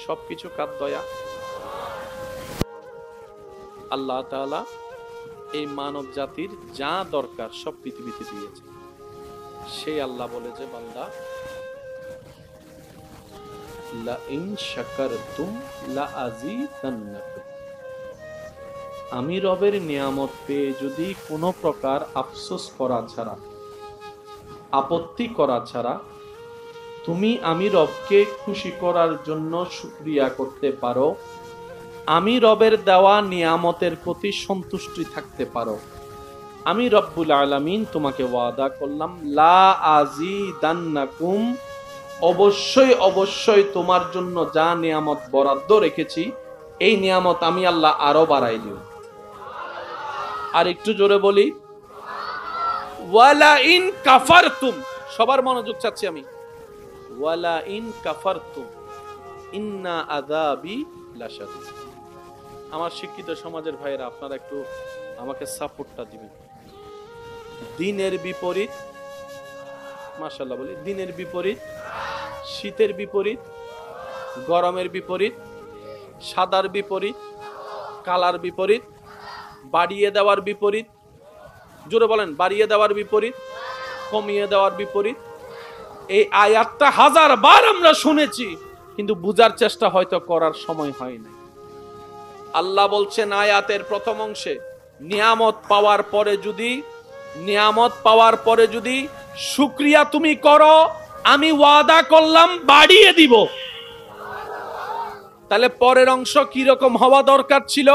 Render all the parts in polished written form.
সবকিছু কার দয়া? আল্লাহ তাআলা এই মানব জাতির যা দরকার সব পৃথিবীতে দিয়েছে। সেই আল্লাহ বলে যে বান্দা লা ইন শাকারতুম লা আযীদান্নাকুম, আমি রবের নিয়ামত পেয়ে যদি কোনো প্রকার আফসোস করা ছাড়া, আপত্তি করা ছাড়া তুমি আমি রবকে খুশি করার জন্য শুকরিয়া করতে পারো, আমি রবের দেওয়া নিয়ামতের প্রতি সন্তুষ্টি থাকতে পারো, আমি রব্বুল আলামিন তোমাকে ওয়াদা করলাম লা আযীদান্নাকুম, অবশ্যই অবশ্যই তোমার জন্য যা নিয়ামত বরাদ্দ রেখেছি এই নিয়ামত আমি আল্লাহ আরো বাড়াই দিব। আর একটু জোরে বলি, ওয়ালা ইন কাফারতুম, সবার মনোযোগ চাচ্ছি আমি, ওয়ালা ইন কাফারতুম ইন্না আযাবি লাশাদীদ। আমার শিক্ষিত সমাজের ভাইয়েরা আপনারা একটু আমাকে সাপোর্টটা দিবেন। দিনের বিপরীত, মাশাআল্লাহ বলি, দিনের বিপরীত, শীতের বিপরীত, গরমের বিপরীত, সাদার বিপরীত, কালার বিপরীত, বাড়িয়ে দেওয়ার বিপরীত, জোরে বলেন, বাড়িয়ে দেওয়ার বিপরীত, কমিয়ে দেওয়ার বিপরীত। এই আয়াতটা হাজার বার আমরা শুনেছি, কিন্তু বুঝার চেষ্টা হয়তো করার সময় হয় না। আল্লাহ বলছেন আয়াতের প্রথম অংশে, নিয়ামত পাওয়ার পরে যদি শুকরিয়া তুমি করো, আমি ওয়াদা করলাম বাড়িয়ে দিব। তাহলে পরের অংশ কি রকম হওয়া দরকার ছিল?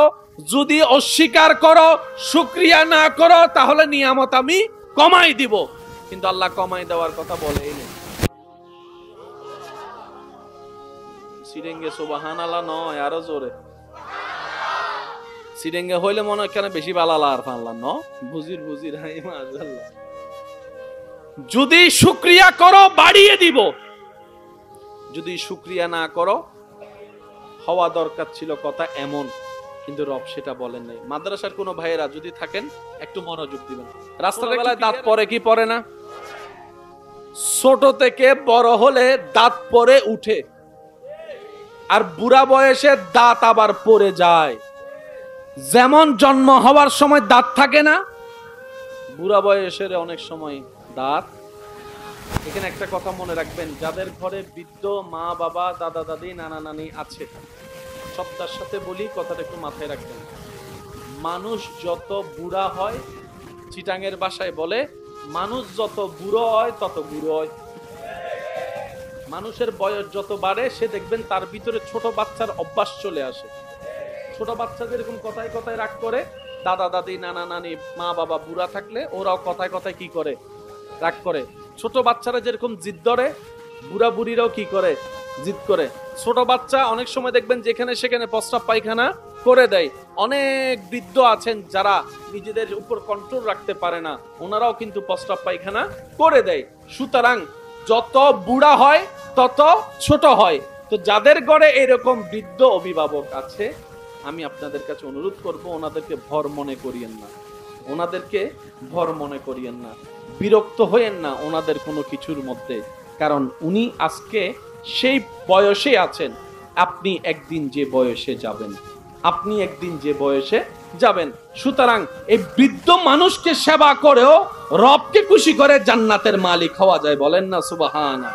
যদি অস্বীকার করো, শুকরিয়া না করো, তাহলে নিয়ামত আমি কমাই দিব। কিন্তু আল্লাহ কমাই দেওয়ার কথা বলেই না। সিরেঙ্গে সুবহানাল্লাহ নয়, আরো জোরে সিরেঙ্গে হইলে মনে হয় কেন বেশি বালালা আর ফানলাম ন বুজির হাই মাশাআল্লাহ। যদি শুকরিয়া করো বাড়িয়ে দিব, যদি শুকরিয়া না করো, হওয়া দরকার ছিল কথা এমন, কিন্তু রব সেটা বলেন নাই। মাদ্রাসার কোন ভাইয়েরা যদি থাকেন একটু মনোযোগ দিবেন। রাস্তার বেলায় দাঁত পরে কি পরে না? ছোট থেকে বড় হলে দাঁত পরে উঠে, আর বুড়া বয়সে দাঁত আবার পড়ে যায়। যেমন জন্ম হওয়ার সময় দাঁত থাকে না, বুড়া বয়সের অনেক সময় দাঁত। এখানে একটা কথা মনে রাখবেন, যাদের ঘরে বৃদ্ধ মা বাবা দাদা দাদি নানা নানি আছে, শ্রদ্ধার সাথে বলি, কথাটা একটু মাথায় রাখবেন। মানুষ যত বুড়া হয়, চিটাঙের ভাষায় বলে, মানুষ যত বুড়ো হয় তত বুড়ো হয়। মানুষের বয়স যত বাড়ে, সে দেখবেন তার ভিতরে ছোট বাচ্চার অভ্যাস চলে আসে। ছোট বাচ্চা যেরকম কথায় কথায় রাগ করে, দাদা দাদি নানা নানি মা বাবা বুড়া থাকলে ওরাও কথায় কথায় কি করে? রাগ করে। ছোট বাচ্চারা যেরকম জিদ ধরে, বুড়া বুড়িরাও কি করে? জিদ করে। ছোট বাচ্চা অনেক সময় দেখবেন যেখানে সেখানে প্রস্রাব পায়খানা করে দেয়। অনেক বৃদ্ধ আছেন যারা নিজেদের উপর কন্ট্রোল রাখতে পারে না, ওনারাও কিন্তু প্রস্রাব পায়খানা করে দেয়। সুতরাং যত বুড়া হয় তত ছোট হয়। তো যাদের ঘরে এরকম বৃদ্ধ অভিভাবক আছে, আমি আপনাদের কাছে অনুরোধ করব, ওনাদেরকে ভর মনে করিয়েন না, ওনাদেরকে ভর মনে করিয়েন না, বিরক্ত হইয়েন না ওনাদের কোনো কিছুর মধ্যে। কারণ উনি আজকে সেই বয়সে আছেন, আপনি একদিন যে বয়সে যাবেন, আপনি একদিন যে বয়সে যাবেন। সুতরাং এই বৃদ্ধ মানুষকে সেবা করেও রবকে খুশি করে জান্নাতের মালিক হওয়া যায়। বলেন না সুবহানাল্লাহ।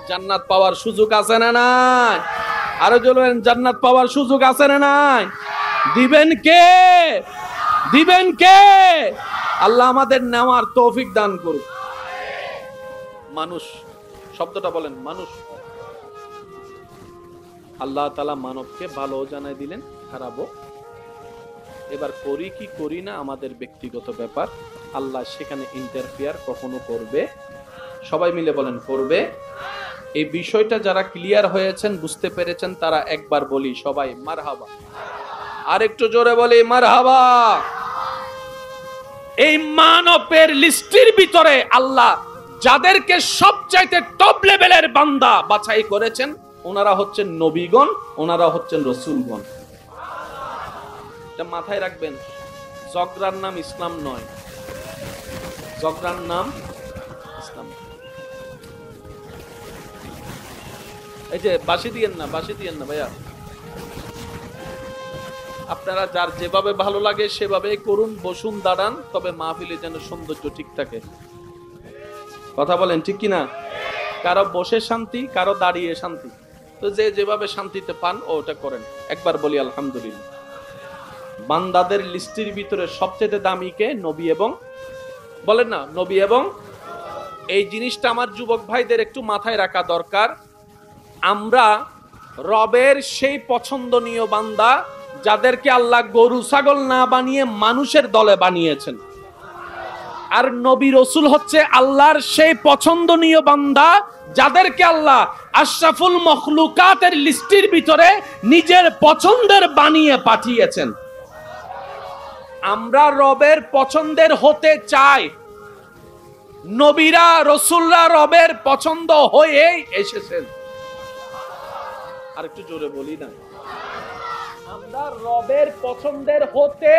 জান্নাত পাওয়ার সুযোগ আছে না নাই? আরো বলেন, জান্নাত পাওয়ার সুযোগ আছে না নাই? দিবেন কে? দিবেন কে? আল্লাহ আমাদের নেওয়ার তৌফিক দান করুক। মানুষ শব্দটা বলেন, মানুষ। আল্লাহ তাআলা মানবকে ভালো জানাই দিলেন, খারাপও। এবার করি কি করি না আমাদের ব্যক্তিগত ব্যাপার, আল্লাহ সেখানে ইন্টারফিয়ার কখনো করবে? সবাই মিলে বলেন, করবে। এই বিষয়টা যারা ক্লিয়ার হয়েছেন, বুঝতে পেরেছেন, তারা একবার বলি সবাই মারহাবা। আর একটু জোরে বলি মারহাবা। এই মানবের লিস্টের ভিতরে আল্লাহ যাদেরকে সবচাইতে টপ লেভেলের বান্দা বাছাই করেছেন, ওনারা হচ্ছেন নবীগণ, ওনারা হচ্ছেন রাসূলগণ। এটা মাথায় রাখবেন। জগরার নাম ইসলাম নয়, জগরার নাম ইসলাম। এই যে বাঁশি দিয়েন না, বাঁশি দিয়েন না ভাইয়া। আপনারা যার যেভাবে ভালো লাগে সেভাবে করুন, বসুন, দাঁড়ান, তবে মাহফিলে যেন সৌন্দর্য ঠিক থাকে। কথা বলেন ঠিক কিনা? কারো বসে শান্তি, কারো দাঁড়িয়ে শান্তি, তো যে যেভাবে শান্তিতে পান ওটা করেন। একবার বলি আলহামদুলিল্লাহ। বান্দাদের লিস্টের ভিতরে সবচেয়ে দামি কে? নবী এবং, বলেন না, নবী এবং। এই জিনিসটা আমার যুবক ভাইদের একটু মাথায় রাখা দরকার। আমরা রবের সেই পছন্দনীয় বান্দা যাদেরকে আল্লাহ গরু ছাগল না বানিয়ে মানুষের দলে বানিয়েছেন। আর নবী রসুল হচ্ছে আল্লাহর সেই পছন্দনীয় বান্দা যাদেরকে আল্লাহ আশরাফুল মখলুকাতের লিস্টের ভিতরে নিজের পছন্দের বানিয়ে পাঠিয়েছেন। আমরা রবের পছন্দের হতে চাই। নবীরা রসুলরা রবের পছন্দ হয়েই এসেছেন। আর একটু জোরে বলি না, আমরা রবের পছন্দের হতে,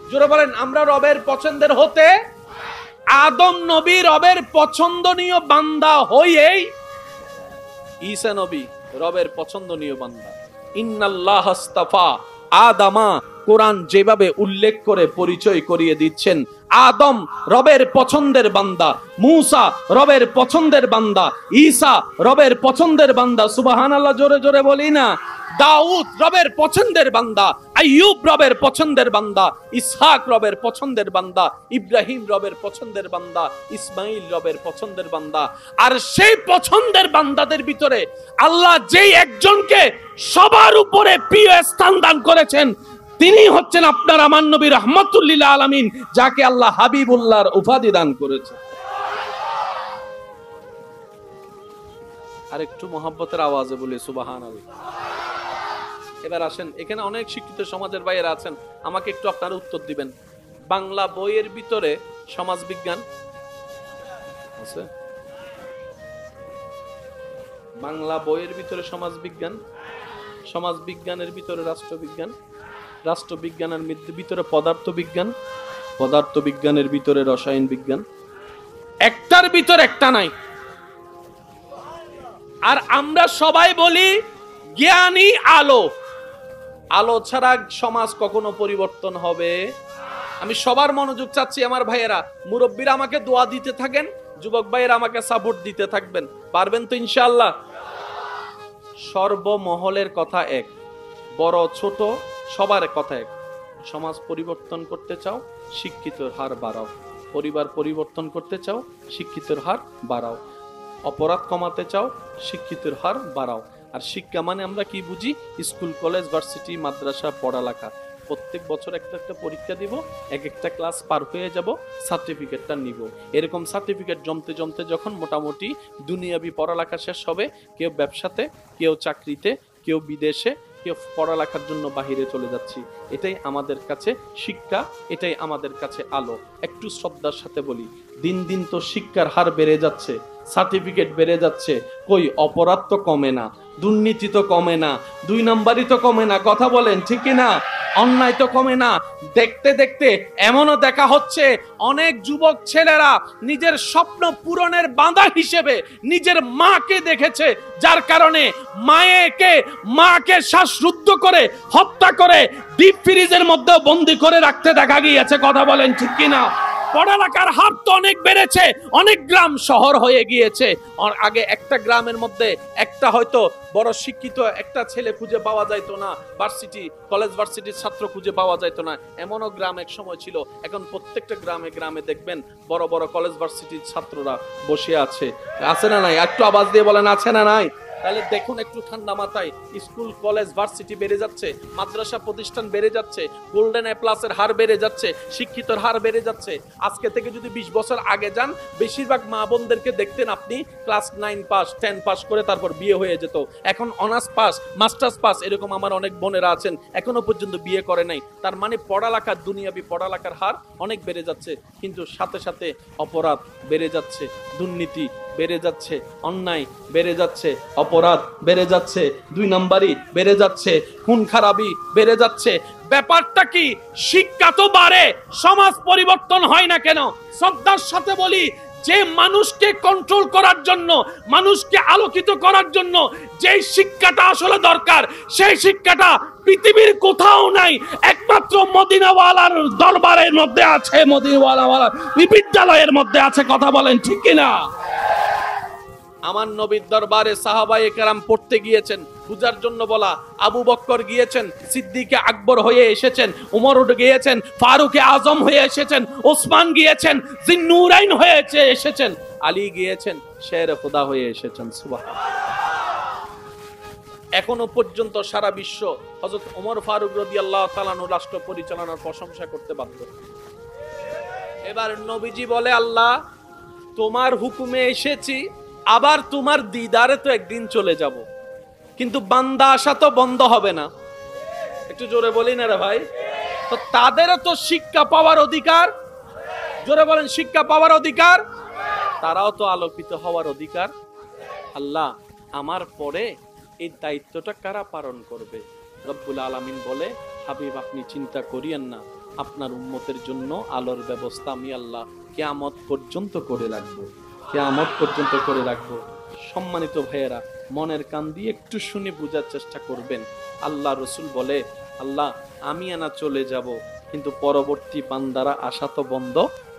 জোরে বলেন, আমরা রবের পছন্দের হতে, আদম নবী রবের পছন্দনীয় বান্দা হয়েই, ঈসা নবী রবের পছন্দনীয় বান্দা। ইন্নাল্লাহ আস্তাফা আদামা, কোরআন যেভাবে উল্লেখ করে পরিচয় করিয়ে দিচ্ছেন, আদম রবের পছন্দের বান্দা, মূসা রবের পছন্দের বান্দা, ঈসা রবের পছন্দের বান্দা। সুবহানাল্লাহ, জোরে জোরে বলি না। দাউদ রবের পছন্দের বান্দা, আইয়ুব রবের পছন্দের বান্দা, ইসহাক রবের পছন্দের বান্দা, ইব্রাহিম রবের পছন্দের বান্দা, ইসমাইল রবের পছন্দের বান্দা। আর সেই পছন্দের বান্দাদের ভিতরে আল্লাহ যেই একজনকে সবার উপরে প্রিয় স্থান দান করেছেন, তিনি হচ্ছেন আপনার আমার নবী রাহমাতুল লিল আলামিন, যাকে আল্লাহ হাবিবুল্লাহর উপাধি দান করেছে। আর একটু মহব্বতের আওয়াজে বলি সুবহানাল্লাহ। এবার আসেন, এখানে অনেক শিক্ষিত সমাজের বাইরে আছেন, আমাকে একটু আপনারা উত্তর দিবেন। বাংলা বইয়ের ভিতরে সমাজ বিজ্ঞান আছে? বাংলা বইয়ের ভিতরে সমাজ বিজ্ঞান, সমাজ বিজ্ঞানের ভিতরে রাষ্ট্রবিজ্ঞান, রাষ্ট্রবিজ্ঞানের ভিতরে পদার্থ বিজ্ঞান, পদার্থ বিজ্ঞানের ভিতরে রসায়ন বিজ্ঞান, একটার ভিতর একটা নাই। আর আমরা সবাই বলি জ্ঞানী আলো। আলো ছাড়া সমাজ কখনো পরিবর্তন হবে? আমি সবার মনোযোগ চাচ্ছি আমার ভাইয়েরা, মুরব্বীরা আমাকে দোয়া দিতে থাকেন, যুবক ভাইয়েরা আমাকে সাপোর্ট দিতে থাকবেন। পারবেন তো ইনশাআল্লাহ? সর্বমহলের কথা এক, বড় ছোট সবার কথা এক। সমাজ পরিবর্তন করতে চাও, শিক্ষিতের হার বাড়াও। পরিবার পরিবর্তন করতে চাও, শিক্ষিতের হার বাড়াও। অপরাধ কমাতে চাও, শিক্ষিতের হার বাড়াও। আর শিক্ষা মানে আমরা কি বুঝি? স্কুল, কলেজ, ভার্সিটি, মাদ্রাসা, পড়ালেখা। প্রত্যেক বছর একটা একটা পরীক্ষা দিব, এক একটা ক্লাস পার হয়ে যাব, সার্টিফিকেটটা নিব। এরকম সার্টিফিকেট জমতে জমতে যখন মোটামুটি দুনিয়াবি পড়ালেখা শেষ হবে, কেউ ব্যবসাতে, কেউ চাকরিতে, কেউ বিদেশে, কেউ পড়ালেখার জন্য বাহিরে চলে যাচ্ছি। এটাই আমাদের কাছে শিক্ষা, এটাই আমাদের কাছে আলো। একটু শ্রদ্ধার সাথে বলি, দিন দিন তো শিক্ষার হার বেড়ে যাচ্ছে, সার্টিফিকেট বেড়ে যাচ্ছে, কই অপরাধ তো কমে না, দুর্নীতি তো কমে না, দুই নাম্বারই তো কমে না। কথা বলেন ঠিক কিনা? অন্যায় তো কমে না। দেখতে দেখতে এমনও দেখা হচ্ছে অনেক যুবক ছেলেরা নিজের স্বপ্ন পূরণের বাঁধা হিসেবে নিজের মাকে দেখেছে, যার কারণে মাকে শ্বাসরুদ্ধ করে হত্যা করে ডিপ ফ্রিজের মধ্যে বন্দি করে রাখতে দেখা গিয়েছে। কথা বলেন ঠিক কিনা? পড়ালেখার হার তো অনেক বেড়েছে, অনেক গ্রাম শহর হয়ে গিয়েছে। আগে একটা গ্রামের মধ্যে একটা হয়তো বড় শিক্ষিত একটা ছেলে খুঁজে পাওয়া যাইতো না, ভার্সিটি, কলেজ, ভার্সিটির ছাত্র খুঁজে পাওয়া যাইতো না, এমনও গ্রাম এক সময় ছিল। এখন প্রত্যেকটা গ্রামে গ্রামে দেখবেন বড় বড় কলেজ, ভার্সিটির ছাত্ররা বসে আছে। আছে না নাই? একটু আওয়াজ দিয়ে বলেন, আছে না নাই? তাহলে দেখুন একটু ঠান্ডা মাথায়, স্কুল, কলেজ, ভার্সিটি বেড়ে যাচ্ছে, মাদ্রাসা প্রতিষ্ঠান বেড়ে যাচ্ছে, গোল্ডেন এ প্লাসের হার বেড়ে যাচ্ছে, শিক্ষিতর হার বেড়ে যাচ্ছে। আজকে থেকে যদি 20 বছর আগে যান, বেশিরভাগ মা বোনদেরকে দেখতেন আপনি ক্লাস 9 পাস, 10 পাস করে তারপর বিয়ে হয়ে যেত। এখন অনার্স পাস, মাস্টার্স পাস, এরকম আমার অনেক বোনেরা আছেন এখনো পর্যন্ত বিয়ে করে নাই। তার মানে পড়ালেখার, দুনিয়াবি পড়ালেখার হার অনেক বেড়ে যাচ্ছে, কিন্তু সাথে সাথে অপরাধ বেড়ে যাচ্ছে, দুর্নীতি বেড়ে যাচ্ছে, অন্যায় বেড়ে যাচ্ছে, অপরাধ বেড়ে যাচ্ছে, দুই নাম্বারই বেড়ে যাচ্ছে, খুন খারাপি বেড়ে যাচ্ছে। ব্যাপারটা কি? শিক্ষা তো বাড়ে, সমাজ পরিবর্তন হয় না কেন? শ্রদ্ধার সাথে বলি, যে মানুষকে কন্ট্রোল করার জন্য, মানুষকে আলোকিত করার জন্য যে শিক্ষাটা আসলে দরকার, সেই শিক্ষাটা পৃথিবীর কোথাও নাই, একমাত্র মদিনাওয়ালার দরবারের মধ্যে আছে, মদিনাওয়ালা বিদ্যালয়ের মধ্যে আছে। কথা বলেন ঠিক কিনা? আমার নবীর দরবারে সাহাবায়ে কেরাম পড়তে গিয়েছেন, বুঝার জন্য বলা। আবু বকর গিয়েছেন, সিদ্দিকে আকবর হয়ে এসেছেন, উমর গিয়েছেন, ফারুকে আজম হয়ে এসেছেন, ওসমান গিয়েছেন, জিন্নুরাইন হয়ে এসেছেন, আলী গিয়েছেন, শের খোদা হয়ে এসেছেন। সুবহানাল্লাহ। এখনো পর্যন্ত সারা বিশ্ব হযরত ওমর ফারুক রাদিয়াল্লাহু তাআলা আনহু রাষ্ট্র পরিচালনার প্রশংসা করতে বাধ্য। এবার নবীজি বলে, আল্লাহ তোমার হুকুমে এসেছি, আবার তোমার দিদারে তো একদিন চলে যাব, কিন্তু বান্দা আসা তো বন্ধ হবে না। একটু জোরে বলি না রে ভাই? তো তাদেরও তো শিক্ষা পাওয়ার অধিকার, জোরে বলেন, শিক্ষা পাওয়ার অধিকার, তারাও তো আলোকিত হওয়ার অধিকার। আল্লাহ আমার পরে এই দায়িত্বটা কারা পালন করবে? রব্বুল আলামিন বলে, হাবিব আপনি চিন্তা করিয়েন না, আপনার উম্মতের জন্য আলোর ব্যবস্থা আমি আল্লাহ কিয়ামত পর্যন্ত করে রাখবো, কিয়ামত পর্যন্ত করে রাখবো। সম্মানিত ভাইয়েরা, মনের কান দিয়ে একটু শুনে বোঝার চেষ্টা করবেন। আল্লাহ রসুল বলে, আল্লাহ আমি আনা চলে যাব, কিন্তু পরবর্তী বান্দারা আসা তো বন্ধ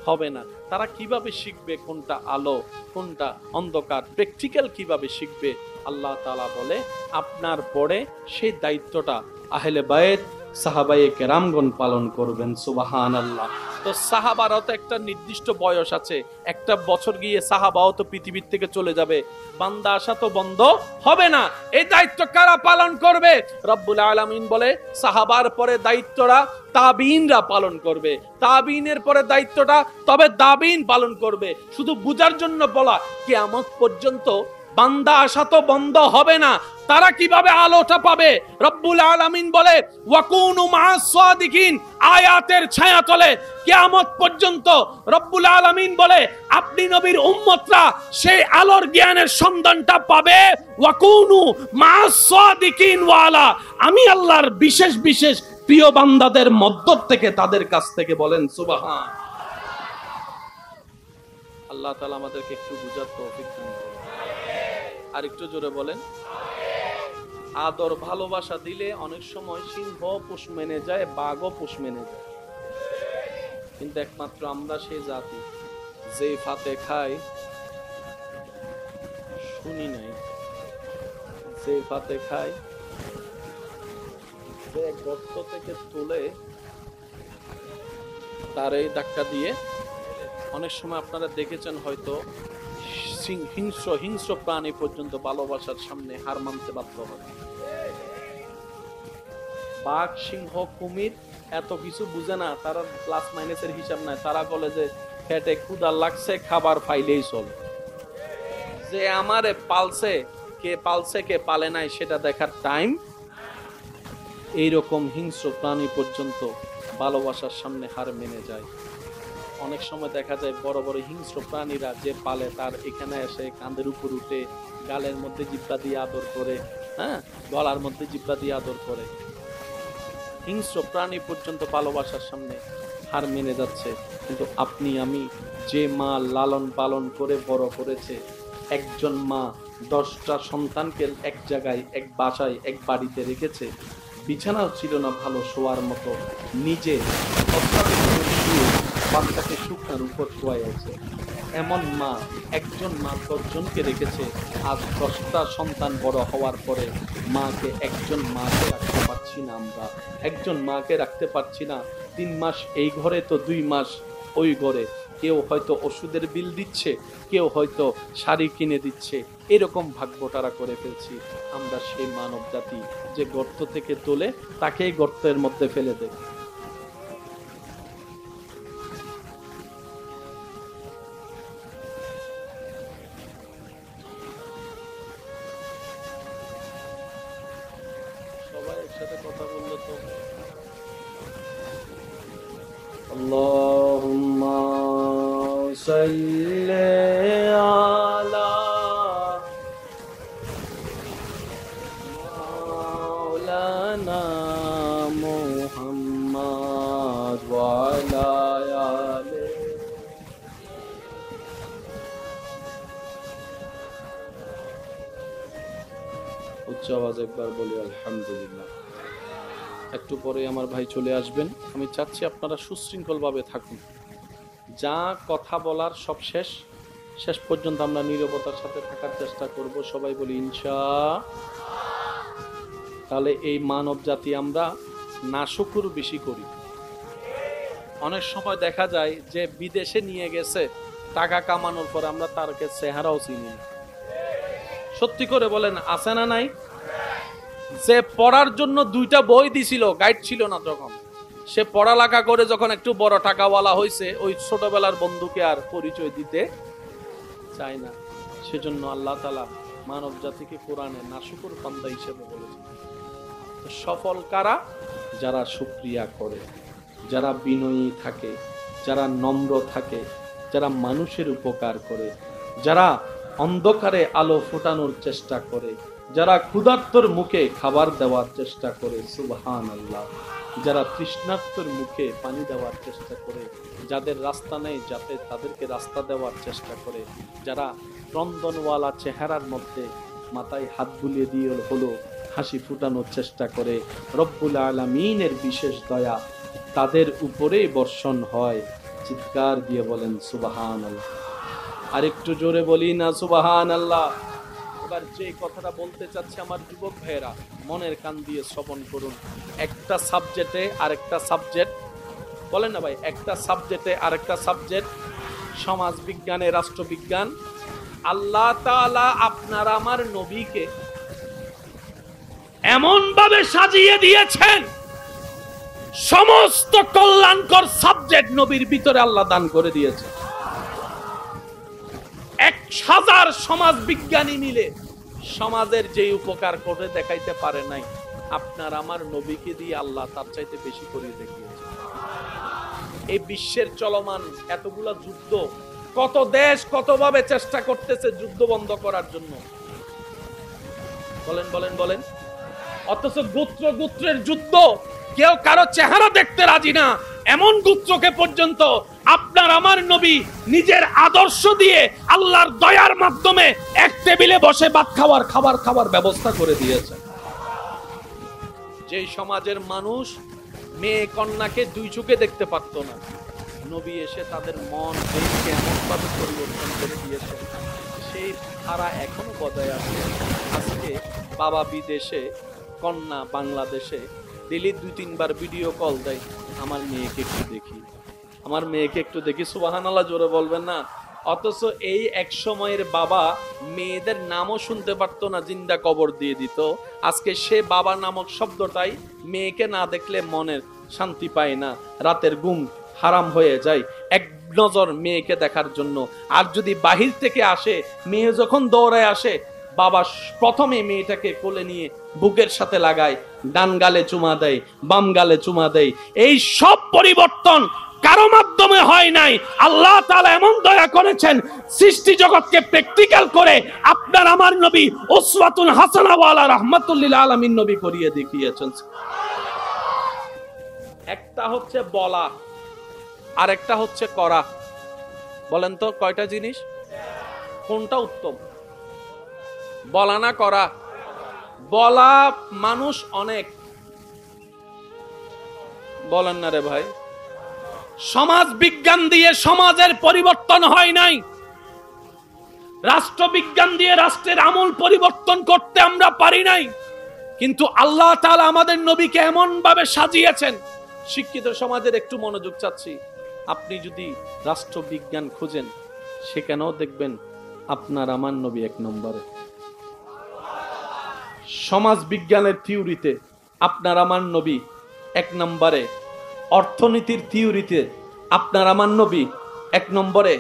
হবে না। তারা কিভাবে শিখবে কোনটা আলো কোনটা অন্ধকার, প্র্যাকটিক্যাল কিভাবে শিখবে? আল্লাহ তাআলা বলে, আপনার পরে সেই দায়িত্বটা আহলে বায়ত সাহাবায়ে কেরামগণ পালন করবেন। সুবহানাল্লাহ। তো সাহাবারও তো একটা নির্দিষ্ট বয়স আছে, একটা বছর গিয়ে সাহাবাও তো পৃথিবীর থেকে চলে যাবে, বান্দা আসা তো বন্ধ হবে না। এই দায়িত্ব কারা পালন করবে? রব্বুল আলামিন বলে, সাহাবার পরে দায়িত্বটা তাবিইনরা পালন করবে, তাবিইনের পরে দায়িত্বটা তবে তাবিইন পালন করবে। শুধু বুঝার জন্য বলা, কিয়ামত পর্যন্ত বান্দা আসা তো বন্ধ হবে না। তারা কিভাবে আলোটা পাবে? রব্বুল আলামিন বলে, ওয়াকুনু মা'আস সাদিকিন, আয়াতের ছায়াতলে কিয়ামত পর্যন্ত রব্বুল আলামিন বলে আপনি নবীর উম্মতরা সেই আলোর জ্ঞানের সন্ধানটা পাবে। ওয়াকুনু মা'আস সাদিকিন ওয়ালা, আমি আল্লাহর বিশেষ বিশেষ প্রিয় বান্দাদের মধ্য থেকে, তাদের কাছ থেকে। বলেন সুবহান। আল্লাহ তাআলা আমাদেরকে একটু বুঝার তৌফিক দান করুন। আর একটু জোরে বলেন। আদর ভালোবাসা দিলে অনেক সময় সিংহ পোষ মেনে যায়, বাঘও পোষ মেনে যায়, কিন্তু একমাত্র আমরা সেই জাতি যে ফাতে খায় শুনি নাই, যে ফাতে খায়, যে গর্ত থেকে তুলে তার এই ধাক্কা দিয়ে। অনেক সময় আপনারা দেখেছেন হয়তো, হিংস্র প্রাণী পর্যন্ত ভালোবাসার সামনে হার মানতে বাধ্য হয়। বাঘ, সিংহ, কুমির এত কিছু বুঝে না, তারা প্লাস মাইনাসের হিসাব নাই। তারা বলে যে পেটে ক্ষুধা লাগছে, খাবার পাইলেই চলে। যে আমারে পালছে, কে পালছে কে পালে নাই সেটা দেখার টাইম। এইরকম হিংস্র প্রাণী পর্যন্ত ভালোবাসার সামনে হার মেনে যায়। অনেক সময় দেখা যায় বড় বড় হিংস্র প্রাণীরা যে পালে, তার এখানে এসে কাঁধের উপর উঠে গালের মধ্যে জিব্বা দিয়ে আদর করে, হ্যাঁ, গলার মধ্যে জিব্বা দিয়ে আদর করে। হিংস্র প্রাণী পর্যন্ত ভালোবাসার সামনে হার মেনে যাচ্ছে। কিন্তু আপনি আমি যে মা লালন পালন করে বড় করেছে, একজন মা 10টা সন্তানকে এক জায়গায়, এক বাসায়, এক বাড়িতে রেখেছে, বিছানাও ছিল না ভালো শোয়ার মতো, নিজে বাচ্চাকে শুকনার উপর শোয়াইছে, এমন মা, একজন মা 10 জনকে রেখেছে। আজ 10টা সন্তান বড় হওয়ার পরে মাকে, একজন মাকে রাখতে পারছি না আমরা, একজন মাকে রাখতে পারছি না। 3 মাস এই ঘরে তো 2 মাস ওই ঘরে। কেউ হয়তো ওষুধের বিল দিচ্ছে, কেউ হয়তো শাড়ি কিনে দিচ্ছে। এরকম ভাগ্যটারা করে ফেলছি আমরা। সেই মানব জাতি যে গর্ত থেকে তোলে, তাকেই গর্তের মধ্যে ফেলে দেয়। সবাই একসাথে কথা বললে তো। আল্লাহুম্মা সাল্লি আলা মাওলানা মুহাম্মদ ওয়া আলা আলি উচ্চ আওয়াজ একবার বলি আলহামদুলিল্লাহ। একটু পরে আমার ভাই চলে আসবেন। আমি চাচ্ছি আপনারা সুশৃঙ্খলভাবে থাকুন। যা কথা বলার সব শেষ পর্যন্ত আমরা নীরবতার সাথে থাকার চেষ্টা করব। সবাই বলি ইনশাআল্লাহ। তাহলে এই মানব জাতি আমরা নাশুকুর বেশি করি। অনেক সময় দেখা যায় যে বিদেশে নিয়ে গেছে টাকা কামানোর পর আমরা তারকে চেহারাও চিনি না। সত্যি করে বলেন, আছে না নাই? যে পড়ার জন্য 2টা বই দিছিল, গাইড ছিল না, যখন সে পড়ালেখা করে যখন একটু বড় টাকাওয়ালা হয়েছে, ওই ছোটবেলার বন্ধুকে আর পরিচয় দিতে চায় না। সেজন্য আল্লাহ তাআলা মানব জাতিকে কোরআনে নাশুকুর বান্দা হিসেবে বলেছেন। সফল কারা? যারা শুকরিয়া করে, যারা বিনয়ী থাকে, যারা নম্র থাকে, যারা মানুষের উপকার করে, যারা অন্ধকারে আলো ফোটানোর চেষ্টা করে, যারা ক্ষুধার্তর মুখে খাবার দেওয়ার চেষ্টা করে, সুবহানাল্লাহ, যারা তৃষ্ণার্তর মুখে পানি দেওয়ার চেষ্টা করে, যাদের রাস্তা নেই যাতে তাদেরকে রাস্তা দেওয়ার চেষ্টা করে, যারা ক্রন্দনওয়ালা চেহারার মধ্যে মাথায় হাত বুলিয়ে দিয়ে হলো হাসি ফুটানোর চেষ্টা করে, রব্বুল আলামিনের বিশেষ দয়া তাদের উপরেই বর্ষণ হয়। চিৎকার দিয়ে বলেন সুবহানাল্লাহ। আর একটু জোরে বলি না সুবহানাল্লাহ। এবার যে কথাটা বলতে চাচ্ছি আমার যুবক ভাইয়েরা মনের কান দিয়ে শ্রবণ করুন। একটা সাবজেক্টে আরেকটা সাবজেক্ট, বলেন না ভাই, একটা সাবজেক্টে আরেকটা সাবজেক্ট, সমাজ বিজ্ঞানে রাষ্ট্রবিজ্ঞান। আল্লাহ তাআলা আপনার আমার নবীকে এমন ভাবে সাজিয়ে দিয়েছেন, সমস্ত কল্যাণকর সাবজেক্ট নবীর ভিতরে আল্লাহ দান করে দিয়েছে। 1000 সমাজ বিজ্ঞানী মিলে সমাজের যে উপকার করে দেখাইতে পারে নাই, আপনার আমার নবীকে দিয়ে আল্লাহ তার চাইতে বেশি করে দেখিয়েছে। এই বিশ্বের চলমান এতগুলা যুদ্ধ, কত দেশ কতভাবে চেষ্টা করতেছে যুদ্ধ বন্ধ করার জন্য, বলেন বলেন বলেন। অথচ গোত্রের যুদ্ধ, কেউ কারো চেহারা দেখতে রাজি না, এমন গোত্রকে পর্যন্ত আপনার আমার নবী নিজের আদর্শ দিয়ে আল্লাহর দয়ার মাধ্যমে এক টেবিলে বসে ভাত খাবার ব্যবস্থা করে দিয়েছেন। যে সমাজের মানুষ মেয়ে কন্যাকে 2 চোখে দেখতে পারত না, নবী এসে তাদের মন দেখে এমন ভাবে পরিবর্তন করে দিয়েছেন, সেই ধারা এখনো বজায় আছে। আজকে বাবা বিদেশে, কন্যা বাংলাদেশে, ডেলি 2-3 বার ভিডিও কল দেয়, আমার মেয়েকে একটু দেখি, আমার মেয়েকে একটু দেখি। সুবহানাল্লাহ জোরে বলবেন না? অথচ এই এক সময়ের বাবা মেয়েদের নামও শুনতে পারতো না, জিন্দা কবর দিয়ে দিত। আজকে সে বাবা নামক শব্দটাই মেয়েকে না দেখলে মনের শান্তি পায় না, রাতের ঘুম হারাম হয়ে যায় এক নজর মেয়েকে দেখার জন্য। আর যদি বাহির থেকে আসে, মেয়ে যখন দৌড়ায় আসে, বাবা প্রথমে মেয়েটাকে কোলে নিয়ে বুকের সাথে লাগায়, ডান গালে চুমা দেয়, বাম গালে চুমা দেয়। এই সব পরিবর্তন কারো মাধ্যমে হয় নাই, আল্লাহ তাআলা এমন দয়া করেছেন, সৃষ্টি জগৎকে প্র্যাকটিক্যাল করে আপনার আমার নবী উসওয়াতুন হাসানা ওয়ালা রাহমাতুল লিল আলামিন নবী করিয়ে দেখিয়েছেন। একটা হচ্ছে বলা, আর একটা হচ্ছে করা। বলেন তো কয়টা জিনিস, কোনটা উত্তম? বলা না করা? বলা মানুষ অনেক, বলেন না রে ভাই। সমাজ বিজ্ঞান দিয়ে সমাজের পরিবর্তন হয় নাই, রাষ্ট্রবিজ্ঞান দিয়ে রাষ্ট্রের আমূল পরিবর্তন করতে আমরা পারি নাই। কিন্তু আল্লাহ তাআলা আমাদের নবীকে এমন ভাবে সাজিয়েছেন। শিক্ষিত সমাজের একটু মনোযোগ চাচ্ছি। আপনি যদি রাষ্ট্রবিজ্ঞান খুঁজেন, সেখানেও দেখবেন আপনার আমার নবী 1 নম্বরে। সমাজ বিজ্ঞানের থিওরিতে আপনার আমার নবী 1 নম্বরে। অর্থনীতির থিওরিতে আপনার আমার নবী 1 নম্বরে।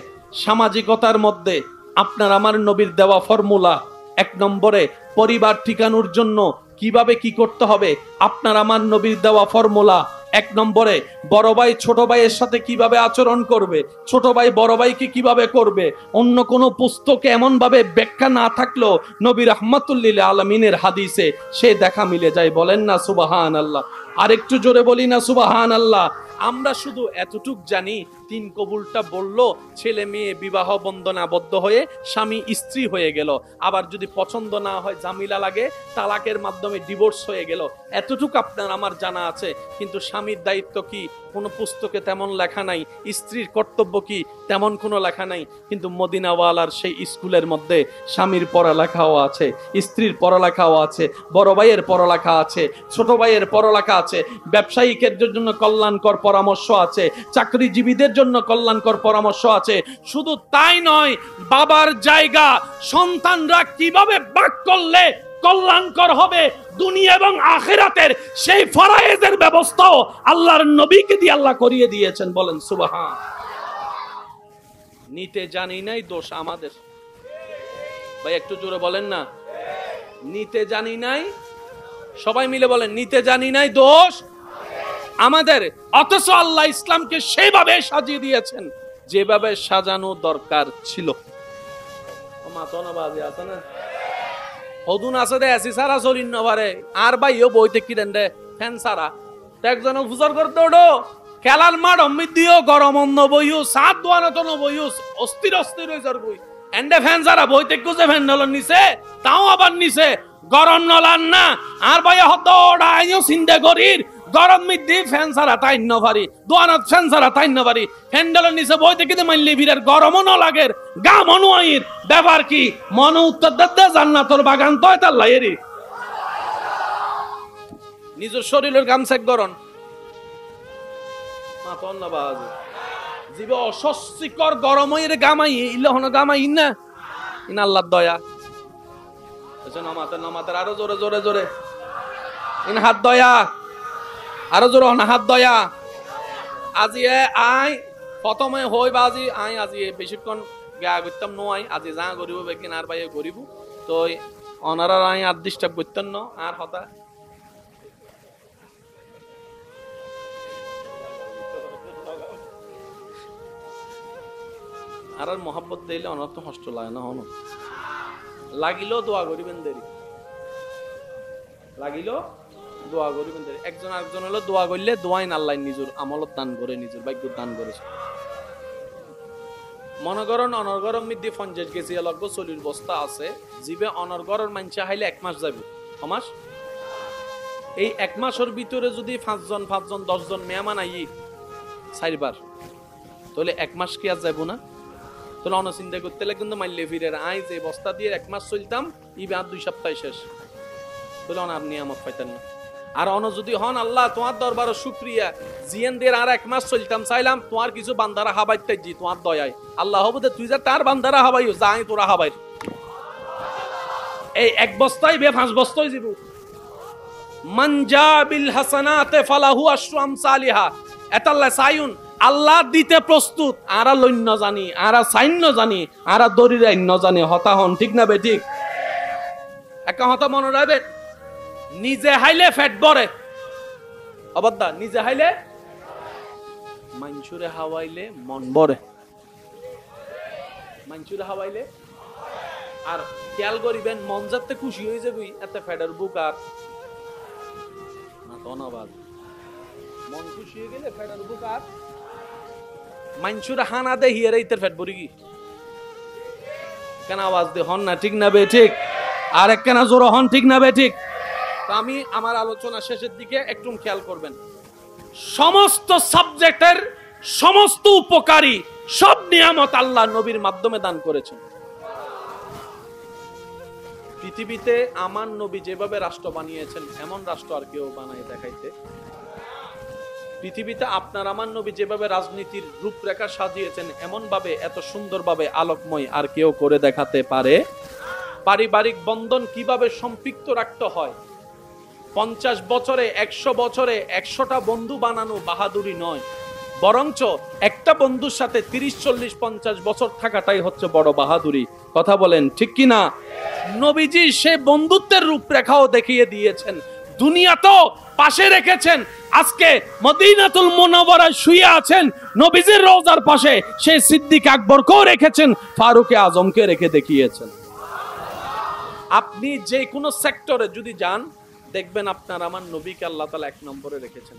সামাজিকতার মধ্যে আপনার আমার নবীর দেওয়া ফর্মুলা 1 নম্বরে। পরিবার ঠিকানোর জন্য কিভাবে কি করতে হবে, আপনার আমার নবীর দেওয়া ফর্মুলা 1 নম্বরে। বড় ভাই ছোট ভাইয়ের সাথে কিভাবে আচরণ করবে, ছোট ভাই বড় ভাইকে কিভাবে করবে, অন্য কোনো পুস্তকে এমন ভাবে ব্যাখ্যা না থাকলেও নবী রাহমাতুল লিল আলামিনের হাদিসে সে দেখা মিলে যায়। বলেন না সুবহানাল্লাহ। আর একটু জোরে বলি না সুবহানাল্লাহ। আমরা শুধু এতটুক জানি, 3 কবুলটা বলল, ছেলে মেয়ে বিবাহ বন্ধনে আবদ্ধ হয়ে স্বামী স্ত্রী হয়ে গেল। আবার যদি পছন্দ না হয়, জামিলা লাগে, তালাকের মাধ্যমে ডিভোর্স হয়ে গেল। এতটুক আপনার আমার জানা আছে। কিন্তু স্বামীর দায়িত্ব কি কোনো পুস্তকে তেমন লেখা নাই, স্ত্রীর কর্তব্য কি তেমন কোনো লেখা নাই। কিন্তু মদিনাওয়ালার সেই স্কুলের মধ্যে স্বামীর পড়ালেখাও আছে, স্ত্রীর পড়ালেখাও আছে, বড় ভাইয়ের পড়ালেখা আছে, ছোট ভাইয়ের পড়ালেখা আছে, ব্যবসায়িকের জন্য কল্যাণকর পরামর্শ আছে, চাকরিজীবীদের জন্য কল্যাণকর পরামর্শ আছে। শুধু তাই নয়, বাবার জায়গা সন্তানরা কিভাবে ভাগ করলে কল্যাণকর হবে দুনিয়া এবং আখিরাতের, সেই ফরায়েজের ব্যবস্থাও আল্লাহর নবীকে দিয়ে আল্লাহ করিয়ে দিয়েছেন। বলেন সুবহান। নিতে জানি নাই, দোষ আমাদের। ভাই একটু জোরে বলেন না, নিতে জানি নাই। সবাই মিলে বলেন, নিতে জানি নাই, দোষ আমাদের। অথচ আল্লাহ ইসলামকে সেভাবে সাজিয়ে দিয়েছেন যেভাবে সাজানো দরকার ছিল। আর ভাইও বইতে কি দেন রে ফ্যান সারা একজন ফুজার করতে ওঠো, খেলার মাঠ অমৃত দিও, গরম অন্য বইও, সাত দোয়ানো তো বইও, অস্থির অস্থির হয়ে যার বই এন্ডে ফ্যান সারা বইতে কুজে ফ্যান নলন নিছে, তাও আবার নিছে গরম নলান না। আর ভাই হতো ওটা আইও চিন্তা করির গরম মিদ্দি ফ্যান সারা তাই ন পারি, দোয়ানত ফ্যান সারা তাই ন পারি, হ্যান্ডেলের নিচে বইতে কিন্তু মানলি ভিড়ের গরমও ন লাগের, গা মনু আইর ব্যাপার কি মন উত্তর দে জান্নাতর বাগান তয় তার লাইরি নিজের শরীরের গামছাক গরম মাতন না বাজ জীব অস্বস্তিকর গরম হইর গামাই ইলহন গামাই না ইন আল্লাহর দয়া। এজন্য নামাতের আরো জোরে জোরে জোরে ইন হাত দয়া, আরো জোর হাত দয়া। আজি আই প্রথমে হই বাজি আই আজি বেশিক্ষণ গা করতাম নয়, আজি যা করিব বেকিন আর বাইরে করিব তো অনারার আই আর ডিস্টার্ব করতেন ন আর হতা আর মহাব্বত দিলে অনার তো কষ্ট লাগে না, হন লাগিলেও দোয়া করিবেন দেরি, লাগিলেও দোয়া করিবেন দেরি। একজন আরেকজন হলো দোয়া করলে দোয়াইন আল্লাহ নিজের আমলত দান করে, নিজের ভাগ্য দান করেছে। মনে করেন অনর্গরম মিদ্দি 50 কেজি লগ্ব চলির বস্তা আছে, জীবে অনর্গরের মানসা হাইলে 1 মাস যাবে, সমাস এই 1 মাসের ভিতরে যদি 5 জন 10 জন মেহমান আই 4 বার, তাহলে 1 মাস কি আর যাবো না? তাহলে অনচিন্তা করতে লাগে কিন্তু মাইলে ফিরে আই যে বস্তা দিয়ে 1 মাস চলতাম ইবে আর 2 সপ্তাহ শেষ, তাহলে অনার নিয়ামত পাইতেন না। আর অন যদি হন আল্লাহ তোমার দরবারে শুকরিয়া জিয়েন দের আর 1 মাস চলতাম চাইলাম তোমার কিছু বান্দারা হাবাইতে জি তোমার দয়ায় আল্লাহ হবে তুই যা তার বান্দারা হাবাইও যাই তোরা হাবাই এই 1 বস্তায় বে 5 বস্তায় দিব। মান জা বিল হাসানাতে ফালাহু আশরু আমসালিহা, এতাল্লাহ সাইউন আল্লাহ দিতে প্রস্তুত, আরা লইন্য জানি, আরা সাইন্য জানি, আরা দরিরাইন্য জানি। হতা হন ঠিক না বে ঠিক? একটা হতা মনে রাখবেন, নিজে হাইলে ফ্যাট বরে, অবদ্দা নিজে হাইলে মাইনসুরে হাওয়াইলে মন বরে, মাইনসুরে হাওয়াইলে। আর খেয়াল করিবেন মন যাতে খুশি হয়ে যাবি এত ফ্যাটের বুক আর না ধন্যবাদ, মন খুশি হয়ে গেলে ফ্যাটের বুক আর মাইনসুরে হানা দে হিয়ারে ইতের ফ্যাট বরি কি কেন আওয়াজ দে হন না ঠিক না বে ঠিক? আর এক কেনা জোর হন ঠিক না বে ঠিক? আমি আমার আলোচনা শেষের দিকে একটু খেয়াল করবেন, সমস্ত সাবজেক্টের সমস্ত উপকারী সব নিয়ামত আল্লাহ নবীর মাধ্যমে দান করেছেন। পৃথিবীতে আমার নবী যেভাবে রাষ্ট্র বানিয়েছেন এমন রাষ্ট্র আর কেউ বানায় দেখাইতে, পৃথিবীতে আপনার আমার নবী যেভাবে রাজনীতির রূপরেখা সাজিয়েছেন এমন ভাবে এত সুন্দরভাবে আলোকময় আর কেউ করে দেখাতে পারে। পারিবারিক বন্ধন কিভাবে সম্পৃক্ত রাখতে হয়, 50 বছরে 100 বছরে 100টা বন্ধু বানানো বাহাদুরি নয়, বরঞ্চ একটা বন্ধুর সাথে 30, 40, 50 বছর থাকাটাই হচ্ছে বড় বাহাদুরি। কথা বলেন ঠিক কিনা? নবীজি সে বন্ধুত্বের রূপরেখাও দেখিয়ে দিয়েছেন, দুনিয়া তো পাশে রেখেছেন। আজকে মদিনাতুল মুনাওয়ারায় শুয়ে আছেন, নবীজির রওজার পাশে সেই সিদ্দিক আকবরকেও রেখেছেন, ফারুকে আজমকে রেখে দেখিয়েছেন। আপনি যে কোনো সেক্টরে যদি যান দেখবেন আপনার আমার নবীকে আল্লাহ তাআলা 1 নম্বরে রেখেছেন।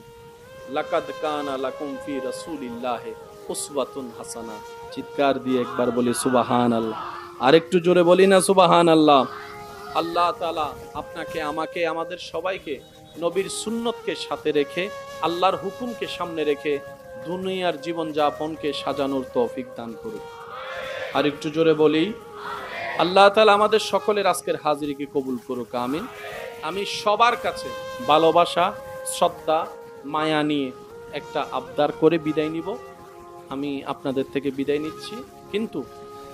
লাকাদ কানা লাকুম ফি রাসূলিল্লাহি উসওয়াতুন হাসানা। চিৎকার দিয়ে একবার বলি সুবহানাল্লাহ। আরেকটু জোরে বলি না সুবহানাল্লাহ। আল্লাহ তাআলা আপনাকে, আমাকে, আমাদের সবাইকে নবীর সুন্নতকে সাথে রেখে, আল্লাহর হুকুমকে সামনে রেখে দুনিয়ার জীবন যাপনকে সাজানোর তৌফিক দান করুন। আর একটু জোরে বলি আল্লাহ তাআলা আমাদের সকলের আজকের হাজিরিকে কবুল করুক, আমিন। আমি সবার কাছে ভালোবাসা, শ্রদ্ধা, মায়া নিয়ে একটা আবদার করে বিদায় নিব। আমি আপনাদের থেকে বিদায় নিচ্ছি, কিন্তু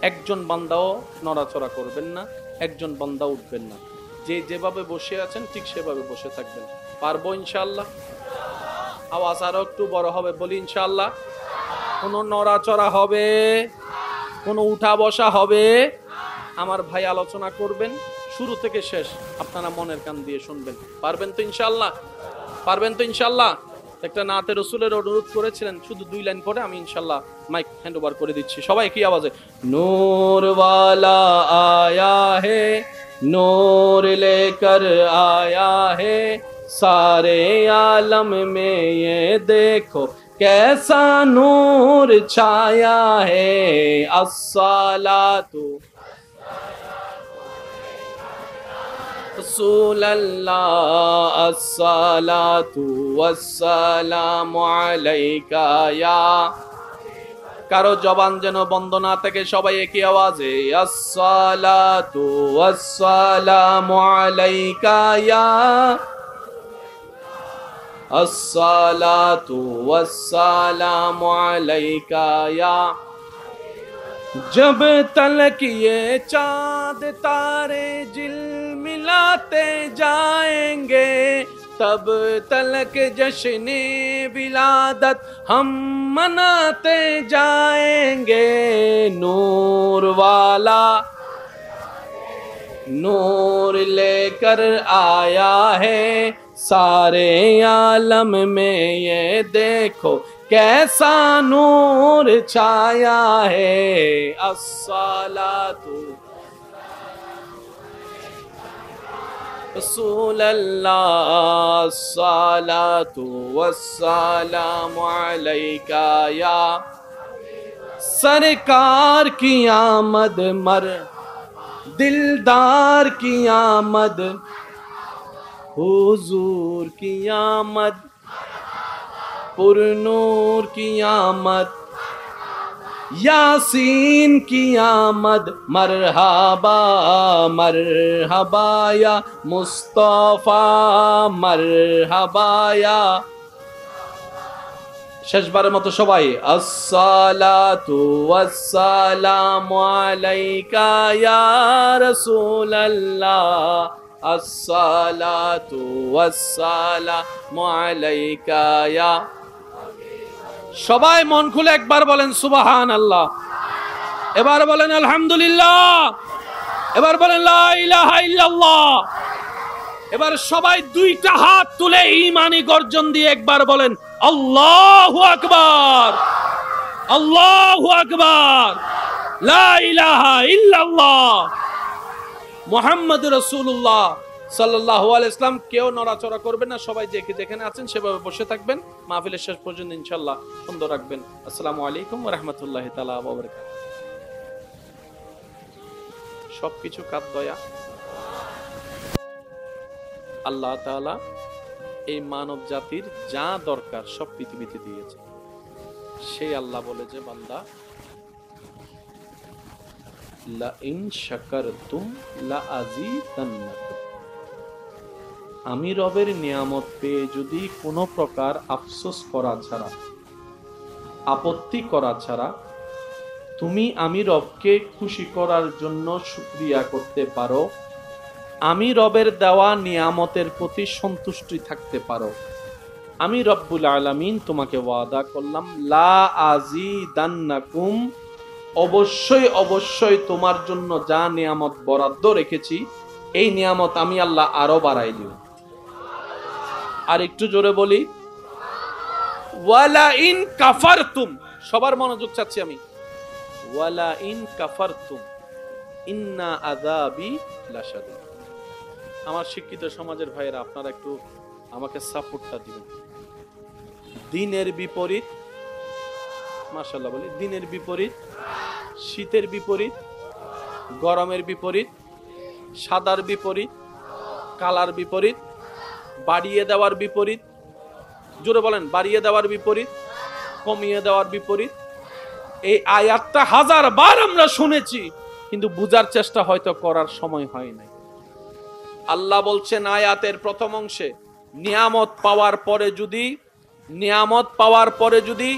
একজন বান্দাও নড়াচড়া করবেন না, একজন বান্দা উঠবেন না। যে যেভাবে বসে আছেন ঠিক সেভাবে বসে থাকবেন। পারবো ইনশাআল্লাহ? আওয়াজ আরো একটু বড় হবে, বলি ইনশাআল্লাহ। কোনো নড়াচড়া হবে, কোনো উঠা বসা হবে? আমার ভাই আলোচনা করবেন শুরু থেকে শেষ, আপনারা মনের কান দিয়ে শুনবেন। পারবেন তো ইনশাআল্লাহ? পারবেন তো ইনশাআল্লাহ? একটা নাতে রসুলের অনুরোধ করেছিলেন, শুধু 2 লাইন পরে আমি ইনশাআল্লাহ মাইক হ্যান্ড ওভার করে দিচ্ছি। সবাই কি আওয়াজে? নূর ওয়ালা আয়া হে, নূর লেকর আয়া হে, सारे आलम में ये देखो कैसा नूर छाया है। अस्सलातु रसूल अल्लाह, अस्सलातु वस्सलामु अलैका या। কারো জবান যেন বন্ধ না থাকে, সবাই একই আওয়াজে আসসালাতু ওয়াসসালামু আলাইকা ইয়া, अस्सलातु वस्सलामु अलैका या। जब तलक ये चाँद तारे झिलमिलाते जाएंगे, तब तलक जश्न विलादत हम मनाते जाएंगे। नूर वाला नूर लेकर आया है, सारे आलम में ये देखो कैसा नूर छाया है। अस्सलातु रसूल अल्लाह, अस्सलातु वस्सलामु अलैका या। सरकार की आमद मर दिलदार की आमद, हुजूर की आमद, पुरनूर की आमद, यासीन की आमद। मरहबा मरहबा या मुस्तफा, मरहबा या। শেষবারের মতো সবাই আসসালাতু ওয়াসসালামু আলাইকা ইয়া রাসূলুল্লাহ, আসসালাতু ওয়াসসালামু আলাইকা ইয়া। সবাই মন খুলে একবার বলেন সুবহানাল্লাহ, এবার বলেন আলহামদুলিল্লাহ, এবার বলেন লা ইলাহা ইল্লাল্লাহ। এবার সবাই 2টা হাত তুলে ঈমানি গর্জন দিয়ে একবার বলেন আল্লাহু আকবার, আল্লাহু আকবার, লা ইলাহা ইল্লাল্লাহ মুহাম্মাদুর রাসূলুল্লাহ সাল্লাল্লাহু আলাইহি ওয়াসাল্লাম। কেউ নড়াচড়া করবেন না, সবাই যেখানে আছেন সেভাবে বসে থাকবেন। মাহফিলের শেষ পর্যন্ত ইনশাআল্লাহ সুন্দর রাখবেন। আসসালামু আলাইকুম ওয়া রাহমাতুল্লাহি তাআলা ওয়া বারাকাতুহু। সবকিছু কার দয়া? আল্লাহ তাআলা এই মানব জাতির যা দরকার সব পৃথিবীতে দিয়েছে। সেই আল্লাহ বলে যে বান্দা লা ইন শাকারতুম লা আযীদান্নাকুম, আমি রবের নিয়ামত পেয়ে যদি কোনো প্রকার আফসোস করা ছাড়া, আপত্তি করা ছাড়া তুমি আমি রবকে খুশি করার জন্য শুকরিয়া করতে পারো, আমি রবের দেওয়া নিয়ামতের প্রতি সন্তুষ্টি থাকতে পারো, আমি রব্বুল আলামিন তোমাকে ওয়াদা করলাম লা আযীদান্নাকুম, অবশ্যই অবশ্যই তোমার জন্য যা নিয়ামত বরাদ্দ রেখেছি এই নিয়ামত আমি আল্লাহ আরো বাড়াই দিব। আর একটু জোরে বলি ওয়ালা ইন কাফারতুম, সবার মনোযোগ চাচ্ছি আমি। ওয়ালা ইন কাফারতুম ইন্না আযাবি লাশাদীদ। আমার শিক্ষিত সমাজের ভাইয়েরা, আপনারা একটু আমাকে সাপোর্টটা দিবেন। দিনের বিপরীত, মাশাআল্লাহ বলি, দিনের বিপরীত, শীতের বিপরীত, গরমের বিপরীত, সাদার বিপরীত, কালার বিপরীত, বাড়িয়ে দেওয়ার বিপরীত, জোরে বলেন, বাড়িয়ে দেওয়ার বিপরীত, কমিয়ে দেওয়ার বিপরীত। এই আয়াতটা 1000 বার আমরা শুনেছি, কিন্তু বুঝার চেষ্টা হয়তো করার সময় হয় নাই। আল্লাহ বলছেন আয়াতের প্রথম অংশে, নিয়ামত পাওয়ার পরে যদি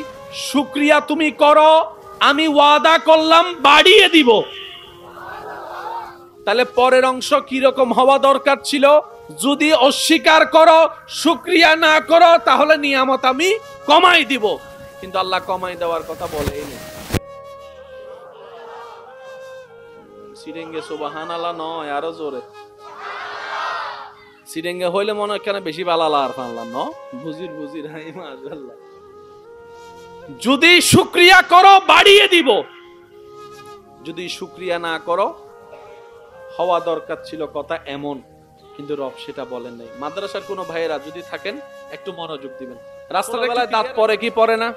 শুকরিয়া তুমি করো, আমি ওয়াদা করলাম বাড়িয়ে দিব। তাহলে পরের অংশ কি রকম হওয়া দরকার ছিল? যদি অস্বীকার করো, শুকরিয়া না করো, তাহলে নিয়ামত আমি কমাই দিব। কিন্তু আল্লাহ কমাই দেওয়ার কথা বলেই না। সিরেঙ্গে সুবহানাল্লাহ নয়, আরো জোরে সিরেঙ্গে হইলে মনে হয় কেন বেশি বালালা আর ফানলাম ন বুজির হাই মাশাআল্লাহ। যদি শুকরিয়া করো বাড়িয়ে দিব, যদি শুকরিয়া না করো, হওয়া দরকার ছিল কথা এমন, কিন্তু রব সেটা বলেন নাই। মাদ্রাসার কোন ভাইয়েরা যদি থাকেন একটু মনোযোগ দিবেন। রাস্তায় দাঁত পরে কি পরে না?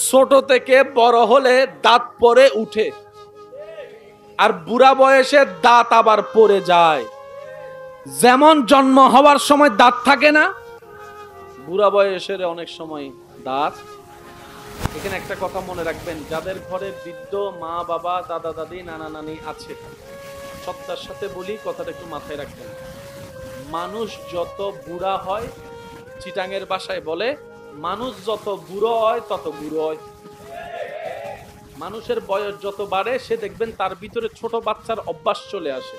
ছোট থেকে বড় হলে দাঁত পরে উঠে, আর বুড়া বয়সে দাঁত আবার পড়ে যায়। যেমন জন্ম হওয়ার সময় দাঁত থাকে না, বুড়া বয়সের অনেক সময় দাঁত। এখানে একটা কথা মনে রাখবেন, যাদের ঘরে বৃদ্ধ মা বাবা দাদা দাদি নানা নানি আছে, সত্তার সাথে বলি, কথাটা একটু মাথায় রাখবেন। মানুষ যত বুড়া হয়, চিটাঙের ভাষায় বলে, মানুষ যত বুড়ো হয় তত বুড়ো হয়। মানুষের বয়স যত বাড়ে, সে দেখবেন তার ভিতরে ছোট বাচ্চার অভ্যাস চলে আসে।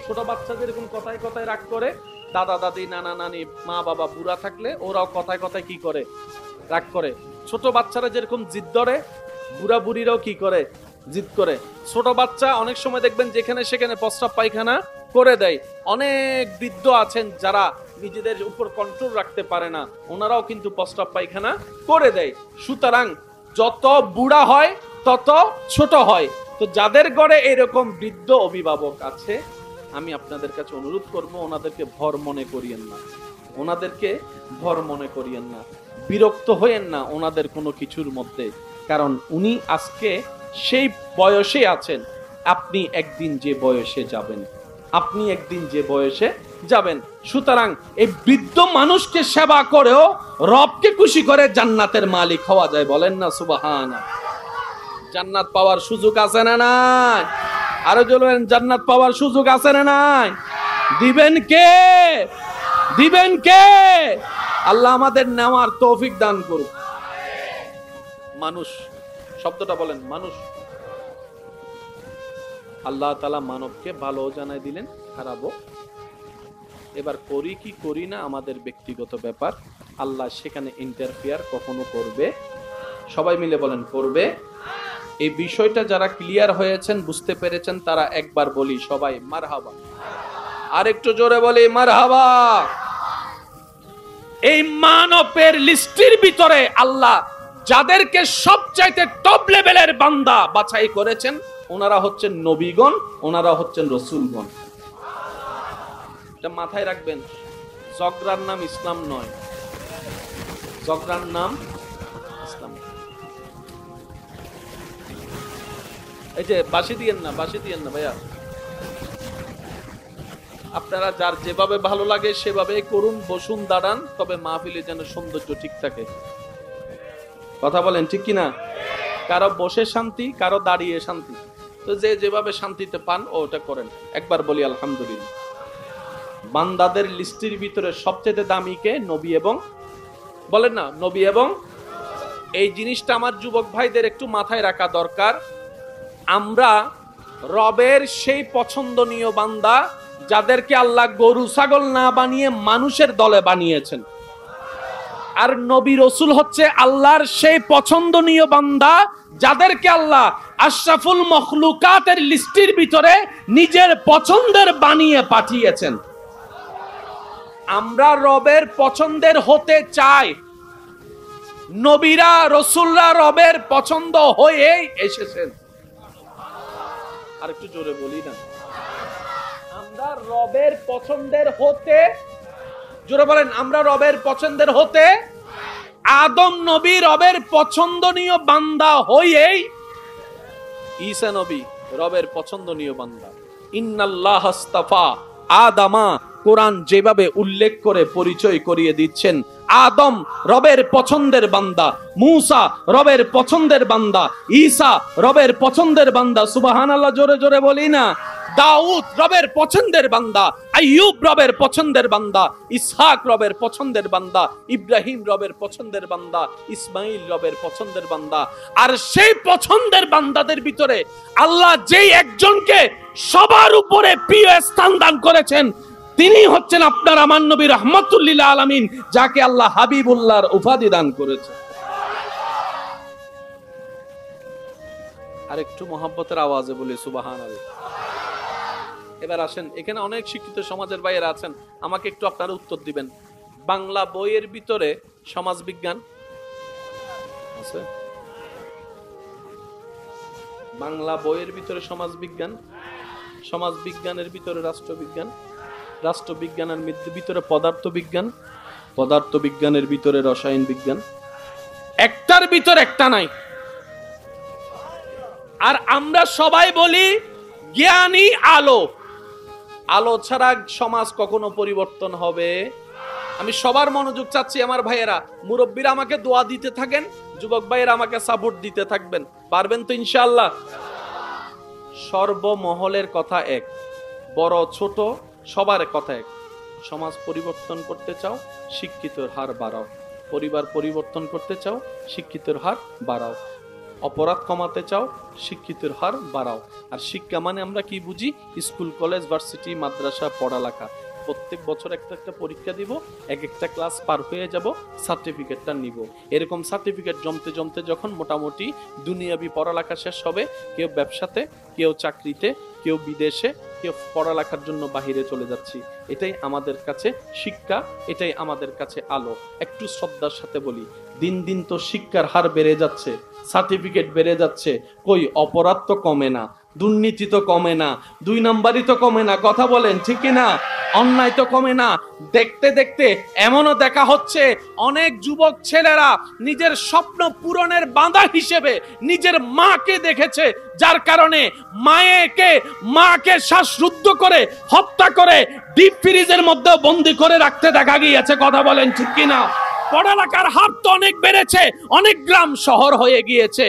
ছোট বাচ্চা যেরকম কথায় কথায় রাগ করে, দাদা দাদি নানা নানি মা বাবা বুড়া থাকলে ওরাও কথায় কথায় কি করে? রাগ করে। ছোট বাচ্চারা যেরকম জিদ ধরে, বুড়া বুড়িরাও কি করে? জিদ করে। ছোট বাচ্চা অনেক সময় দেখবেন যেখানে সেখানে প্রস্রাব পায়খানা করে দেয়। অনেক বৃদ্ধ আছেন যারা নিজেদের উপর কন্ট্রোল রাখতে পারে না, ওনারাও কিন্তু প্রস্রাব পায়খানা করে দেয়। সুতরাং যত বুড়া হয় তত ছোট হয়। তো যাদের ঘরে এরকম বৃদ্ধ অভিভাবক আছে, আমি আপনাদের কাছে অনুরোধ করব, ওনাদেরকে ভর মনে করিয়েন না, ওনাদেরকে ভর মনে করিয়েন না, বিরক্ত হইয়েন না ওনাদের কোনো কিছুর মধ্যে। কারণ উনি আজকে সেই বয়সে আছেন, আপনি একদিন যে বয়সে যাবেন, সুতরাং এই বৃদ্ধ মানুষকে সেবা করেও রবকে খুশি করে জান্নাতের মালিক হওয়া যায়। বলেন না সুবহানাল্লাহ। জান্নাত পাওয়ার সুযোগ আছে না নাই? আরো বলেন, জান্নাত পাওয়ার সুযোগ আছে না নাই? দিবেন কে? আল্লাহ আমাদের নেওয়ার তৌফিক দান করুক। মানুষ শব্দটা বলেন, মানুষ। আল্লাহ তাআলা মানবকে ভালো জানাই দিলেন, খারাপও। এবার করি কি করি না আমাদের ব্যক্তিগত ব্যাপার, আল্লাহ সেখানে ইন্টারফিয়ার কখনো করবে? সবাই মিলে বলেন, করবে। এই বিষয়টা যারা ক্লিয়ার হয়েছেন, বুঝতে পেরেছেন, তারা একবার বলি সবাই মারহাবা। আর একটু জোরে বলি মারহাবা। এই মানবের লিস্টের ভিতরে আল্লাহ যাদেরকে সবচাইতে টপ লেভেলের বান্দা বাছাই করেছেন, ওনারা হচ্ছেন নবীগণ, ওনারা হচ্ছেন রাসূলগণ। এটা মাথায় রাখবেন। ঝগড়ার নাম ইসলাম নয়, ঝগড়ার নাম ইসলাম। এই যে বাঁশি দিয়েন না ভাইয়া। আপনারা যার যেভাবে ভালো লাগে সেভাবে করুন, বসুন, দাঁড়ান, তবে মাহফিলে যেন সৌন্দর্য ঠিক থাকে। কথা বলেন ঠিক কিনা? কারো বসে শান্তি, কারো দাঁড়িয়ে শান্তি। তো যে যেভাবে শান্তিতে পান ওটা করেন। একবার বলি আলহামদুলিল্লাহ। বান্দাদের লিস্টের ভিতরে সবচেয়ে দামি কে? নবী এবং, বলেন না, নবী এবং। এই জিনিসটা আমার যুবক ভাইদের একটু মাথায় রাখা দরকার। আমরা রবের সেই পছন্দনীয় বান্দা যাদেরকে আল্লাহ গরু ছাগল না বানিয়ে মানুষের দলে বানিয়েছেন। আর নবী রাসূল হচ্ছে আল্লাহর সেই পছন্দনীয় বান্দা যাদেরকে আল্লাহ আশরাফুল মখলুকাতের লিস্টের ভিতরে নিজের পছন্দের বানিয়ে পাঠিয়েছেন। আমরা রবের পছন্দের হতে চাই। নবীরা রাসূলরা রবের পছন্দ হয়েই এসেছেন। আর একটু জোরে বলি না, আমরা রবের পছন্দের হতে, জোরে বলেন, আমরা রবের পছন্দের হতে আদম নবী রবের পছন্দনীয় বান্দা হয়েই ঈসা নবী রবের পছন্দনীয় বান্দা। ইন্নাল্লাহ আস্তাফা আদামা, কোরআন যেভাবে উল্লেখ করে পরিচয় করিয়ে দিচ্ছেন, আদম রবের পছন্দের বান্দা, মূসা রবের পছন্দের বান্দা, ঈসা রবের পছন্দের বান্দা। সুবহানাল্লাহ জোরে জোরে বলি না। দাউদ রবের পছন্দের বান্দা, আইয়ুব রবের পছন্দের বান্দা, ইসহাক রবের পছন্দের বান্দা, ইব্রাহিম রবের পছন্দের বান্দা, ইসমাইল রবের পছন্দের বান্দা। আর সেই পছন্দের বান্দাদের ভিতরে আল্লাহ যেই একজনকে সবার উপরে প্রিয় স্থান দান করেছেন, তিনি হচ্ছেন আপনার আমার নবী রাহমাতুল লিল আলামিন, যাকে আল্লাহ হাবিবুল্লাহর উপাধি দান করেছে। আর একটু মহব্বতের আওয়াজে বলি সুবহানাল্লাহ। এবার আসেন, এখানে অনেক শিক্ষিত সমাজের বাইরে আছেন, আমাকে একটু আপনারা উত্তর দিবেন। বাংলা বইয়ের ভিতরে সমাজ বিজ্ঞান আছে? বাংলা বইয়ের ভিতরে সমাজ বিজ্ঞান, সমাজ বিজ্ঞানের ভিতরে রাষ্ট্রবিজ্ঞান, রাষ্ট্রবিজ্ঞানের ভিতরে পদার্থ বিজ্ঞান, পদার্থ বিজ্ঞানের ভিতরে রসায়ন বিজ্ঞান, একটার ভিতর একটা নাই। আর আমরা সবাই বলি জ্ঞানী আলো, আলো ছাড়া সমাজ কখনো পরিবর্তন হবে? আমি সবার মনোযোগ চাচ্ছি আমার ভাইয়েরা, মুরব্বীরা আমাকে দোয়া দিতে থাকেন, যুবক ভাইয়েরা আমাকে সাপোর্ট দিতে থাকবেন, পারবেন তো ইনশাআল্লাহ? সর্বমহলের কথা এক, বড় ছোট সবার কথা এক। সমাজ পরিবর্তন করতে চাও, শিক্ষিতর হার বাড়াও। পরিবার পরিবর্তন করতে চাও, শিক্ষিতর হার বাড়াও। অপরাধ কমাতে চাও, শিক্ষিতের হার বাড়াও। আর শিক্ষা মানে আমরা কি বুঝি? স্কুল, কলেজ, ভার্সিটি, মাদ্রাসা, পড়ালেখা। প্রত্যেক বছর একটা একটা পরীক্ষা দিব, এক একটা ক্লাস পার হয়ে যাব, সার্টিফিকেটটা নিব। এরকম সার্টিফিকেট জমতে জমতে যখন মোটামুটি দুনিয়াবি পড়ালেখা শেষ হবে, কেউ ব্যবসাতে, কেউ চাকরিতে, কেউ বিদেশে, কেউ পড়ালেখার জন্য বাহিরে চলে যাচ্ছি। এটাই আমাদের কাছে শিক্ষা, এটাই আমাদের কাছে আলো। একটু শ্রদ্ধার সাথে বলি, দিন দিন তো শিক্ষার হার বেড়ে যাচ্ছে, সার্টিফিকেট বেড়ে যাচ্ছে, কই অপরাধ তো কমে না, দুর্নীতি তো কমে না, দুই নাম্বারই তো কমে না, কথা বলেন ঠিক কিনা? অন্যায় তো কমে না। দেখতে দেখতে এমনও দেখা হচ্ছে অনেক যুবক ছেলেরা নিজের স্বপ্ন পূরণের বাধা হিসেবে নিজের মাকে দেখেছে, যার কারণে মাকে শ্বাসরুদ্ধ করে হত্যা করে ডিপ ফ্রিজের মধ্যে বন্দী করে রাখতে দেখা গিয়েছে, কথা বলেন ঠিক কিনা? পড়ালেখার হার তো অনেক বেড়েছে, অনেক গ্রাম শহর হয়ে গিয়েছে।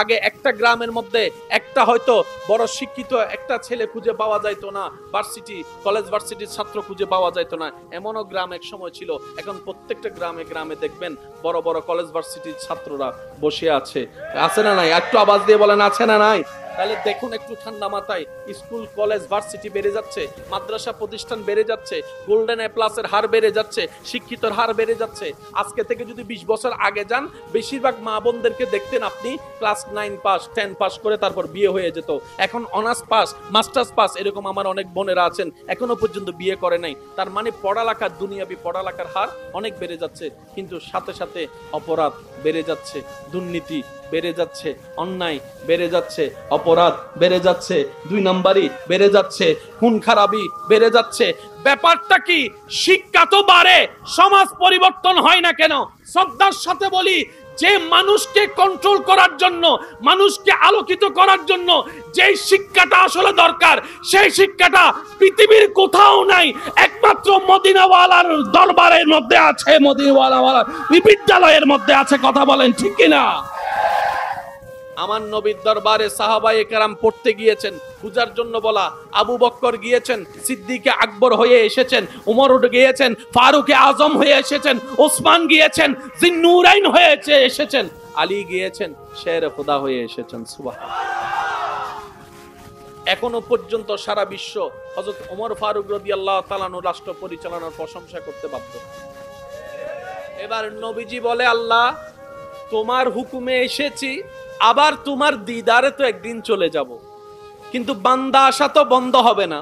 আগে একটা গ্রামের মধ্যে একটা হয়তো বড় শিক্ষিত একটা ছেলে খুঁজে পাওয়া যাইতো না, ভার্সিটি, কলেজ, ভার্সিটির ছাত্র খুঁজে পাওয়া যাইতো না, এমনও গ্রাম এক সময় ছিল। এখন প্রত্যেকটা গ্রামে গ্রামে দেখবেন বড় বড় কলেজ, ভার্সিটির ছাত্ররা বসে আছে। আছে না নাই? একটু আওয়াজ দিয়ে বলেন আছে না নাই? তাহলে দেখুন একটু ঠান্ডা মাথায়, স্কুল, কলেজ, ভার্সিটি বেড়ে যাচ্ছে, মাদ্রাসা প্রতিষ্ঠান বেড়ে যাচ্ছে, গোল্ডেন এ প্লাসের হার বেড়ে যাচ্ছে, শিক্ষিতর হার বেড়ে যাচ্ছে। আজকে থেকে যদি 20 বছর আগে যান, বেশিরভাগ মা বোনদেরকে দেখতেন আপনি ক্লাস 9 পাস, 10 পাস করে তারপর বিয়ে হয়ে যেত। এখন অনার্স পাস, মাস্টার্স পাস, এরকম আমার অনেক বোনেরা আছেন এখনো পর্যন্ত বিয়ে করে নাই। তার মানে পড়ালেখার, দুনিয়াবি পড়ালেখার হার অনেক বেড়ে যাচ্ছে, কিন্তু সাথে সাথে অপরাধ বেড়ে যাচ্ছে, দুর্নীতি বেড়ে যাচ্ছে, অন্যায় বেড়ে যাচ্ছে, অপরাধ বেড়ে যাচ্ছে, দুই নাম্বারই বেড়ে যাচ্ছে, খুন খারাপি বেড়ে যাচ্ছে। ব্যাপারটা কি? শিক্ষা তো বাড়ে, সমাজ পরিবর্তন হয় না কেন? শ্রদ্ধার সাথে বলি, যে মানুষকে কন্ট্রোল করার জন্য, মানুষকে আলোকিত করার জন্য যেই শিক্ষাটা আসলে দরকার, সেই শিক্ষাটা পৃথিবীর কোথাও নাই, একমাত্র মদিনাওয়ালার দরবারের মধ্যে আছে, মদিনাওয়ালার বিদ্যালয়ের মধ্যে আছে, কথা বলেন ঠিক কিনা? আমার নবীর দরবারে সাহাবায়ে কেরাম পড়তে গিয়েছেন, পূজার জন্য বলা, আবু বকর গিয়েছেন, সিদ্দিকে আকবর হয়ে এসেছেন, উমর গিয়েছেন, ফারুকে আজম হয়ে এসেছেন, ওসমান গিয়েছেন, জিন্নুরাইন হয়ে এসেছেন, আলী গিয়েছেন, শের খোদা হয়ে এসেছেন। সুবহানাল্লাহ। এখনো পর্যন্ত সারা বিশ্ব হযরত ওমর ফারুক রাদিয়াল্লাহু তাআলা আনহু রাষ্ট্র পরিচালনার প্রশংসা করতে বাধ্য। এবার নবীজি বলে, আল্লাহ তোমার হুকুমে এসেছি, আবার তোমার দিদারে তো একদিন চলে যাব, কিন্তু বান্দা আসা তো বন্ধ হবে না।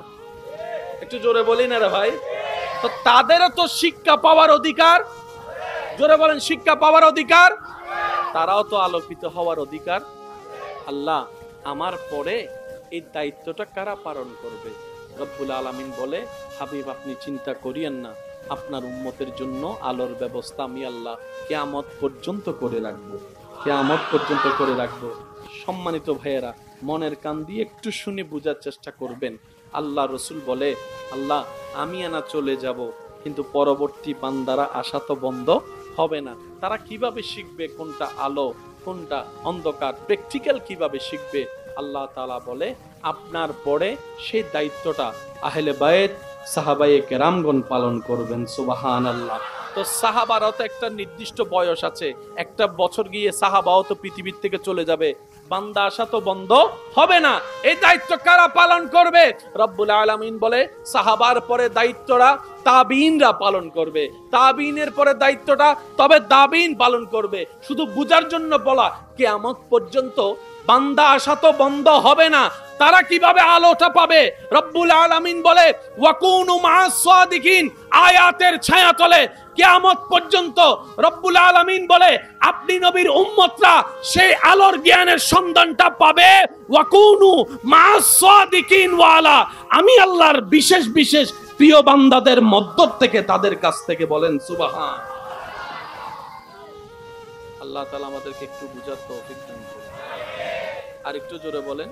একটু জোরে বলি না রে ভাই? তো তাদেরও তো শিক্ষা পাওয়ার অধিকার, জোরে বলেন, শিক্ষা পাওয়ার অধিকার, তারাও তো আলোকিত হওয়ার অধিকার। আল্লাহ আমার পরে এই দায়িত্বটা কারা পালন করবে? রব্বুল আলামিন বলে, হাবিব আপনি চিন্তা করিয়েন না, আপনার উম্মতের জন্য আলোর ব্যবস্থা আমি আল্লাহ কিয়ামত পর্যন্ত করে রাখবো, কিয়ামত পর্যন্ত করে রাখবো। সম্মানিত ভাইয়েরা, মনের কান দিয়ে একটু শুনে বোঝার চেষ্টা করবেন। আল্লাহ রসুল বলে, আল্লাহ আমি আনা চলে যাব, কিন্তু পরবর্তী বান্দারা আসা তো বন্ধ হবে না। তারা কিভাবে শিখবে কোনটা আলো কোনটা অন্ধকার, প্র্যাকটিক্যাল কিভাবে শিখবে? আল্লাহ তাআলা বলে, আপনার পরে সেই দায়িত্বটা আহলে বায়ত সাহাবায়ে কেরামগণ পালন করবেন। সুবহানাল্লাহ। তো সাহাবারও তো একটা নির্দিষ্ট বয়স আছে, একটা বছর গিয়ে সাহাবাও তো পৃথিবীর থেকে চলে যাবে, বান্দা আসা তো বন্ধ হবে না। এই দায়িত্ব কারা পালন করবে? রব্বুল আলামিন বলে, সাহাবার পরে দায়িত্বটা তাবিইনরা পালন করবে, তাবিইনের পরে দায়িত্বটা তবে তাবিইন পালন করবে। শুধু বুঝার জন্য বলা, কিয়ামত পর্যন্ত বান্দা আসা তো বন্ধ হবে না। তারা কিভাবে আলোটা পাবে? রব্বুল আলামিন বলে, ওয়াকুনু মা'আস সাদিকিন, আয়াতের ছায়াতলে কিয়ামত পর্যন্ত রব্বুল আলামিন বলে আপনি নবীর উম্মতরা সেই আলোর জ্ঞানের সন্ধানটা পাবে। ওয়াকুনু মা'আস সাদিকিন ওয়ালা, আমি আল্লাহর বিশেষ বিশেষ প্রিয় বান্দাদের মধ্য থেকে, তাদের কাছ থেকে। বলেন সুবহান। আল্লাহ তাআলা আমাদেরকে একটু বুঝার তৌফিক দান করুন। আর একটু জোরে বলেন।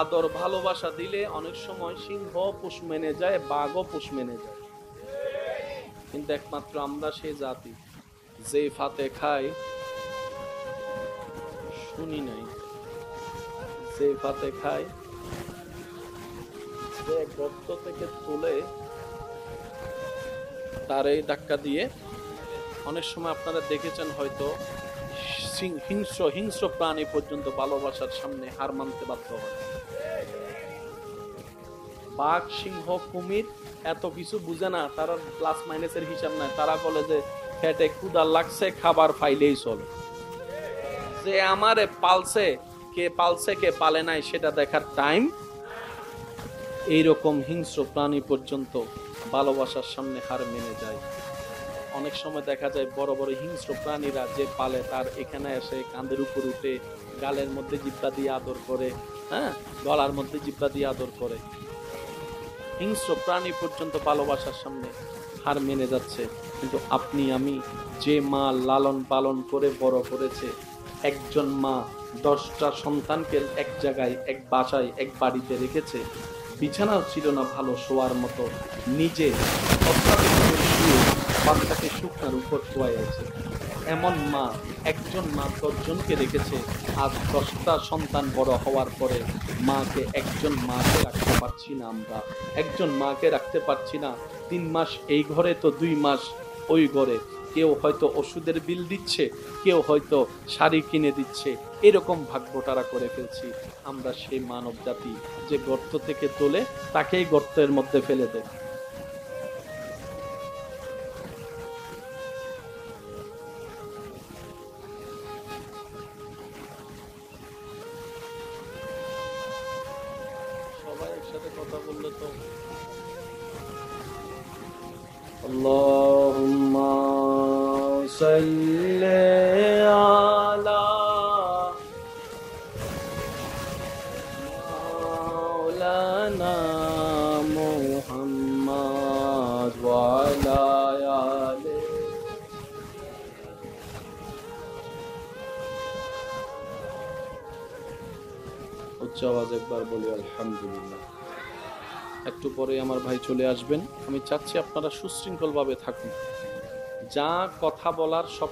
আদর ভালোবাসা দিলে অনেক সময় সিংহ পুষ মেনে যায়, বাঘও পুষ মেনে যায়, কিন্তু একমাত্র আমরা সেই জাতি যে ফাতে খায় শুনি নাই, যে ফাতে খায়, যে গর্ত থেকে তুলে তারে ধাক্কা দিয়ে। অনেক সময় আপনারা দেখেছেন হয়তো হিংস্র প্রাণী পর্যন্ত ভালোবাসার সামনে হার মানতে বাধ্য হয়। বাঘ, সিংহ, কুমির এত কিছু বুঝে না, তারা প্লাস মাইনাসের হিসাব নাই। তারা বলে যে পেটে ক্ষুধা লাগছে, খাবার পাইলেই চলে। যে আমারে পালছে, কে পালছে কে পালে নাই সেটা দেখার টাইম। এইরকম হিংস্র প্রাণী পর্যন্ত ভালোবাসার সামনে হার মেনে যায়। অনেক সময় দেখা যায় বড় বড় হিংস্র প্রাণীরা যে পালে তার এখানে এসে কাঁধের উপর উঠে গালের মধ্যে জিহ্বা দিয়ে আদর করে, হ্যাঁ, গলার মধ্যে জিহ্বা দিয়ে আদর করে। হিংস্র প্রাণী পর্যন্ত ভালোবাসার সামনে হার মেনে যাচ্ছে। কিন্তু আপনি আমি যে মা লালন পালন করে বড় করেছে, একজন মা 10টা সন্তানকে এক জায়গায়, এক বাসায়, এক বাড়িতে রেখেছে, বিছানাও ছিল না ভালো শোয়ার মতো, নিজে বাচ্চাকে শুকনার উপর শোয়াইছে, এমন মা, একজন মা 10 জনকে রেখেছে। আজ 10টা সন্তান বড় হওয়ার পরে মাকে, একজন মাকে রাখতে পারছি না আমরা, একজন মাকে রাখতে পারছি না। 3 মাস এই ঘরে তো 2 মাস ওই ঘরে। কেউ হয়তো ওষুধের বিল দিচ্ছে, কেউ হয়তো শাড়ি কিনে দিচ্ছে। এরকম ভাগ্যটারা করে ফেলছি আমরা। সেই মানব জাতি যে গর্ত থেকে তোলে তাকেই গর্তের মধ্যে ফেলে দেয়। সবাই একসাথে কথা বললে তো। আল্লাহুম্মা সাল্লি আলা মাওলানা মুহাম্মদ ওয়া আলা আলি। উচ্চ আওয়াজে একবার বলি আলহামদুলিল্লাহ। একটু পরে আমার ভাই চলে আসবেন। আমি চাচ্ছি আপনারা সুশৃঙ্খল ভাবে থাকুন। যা কথা বলার সব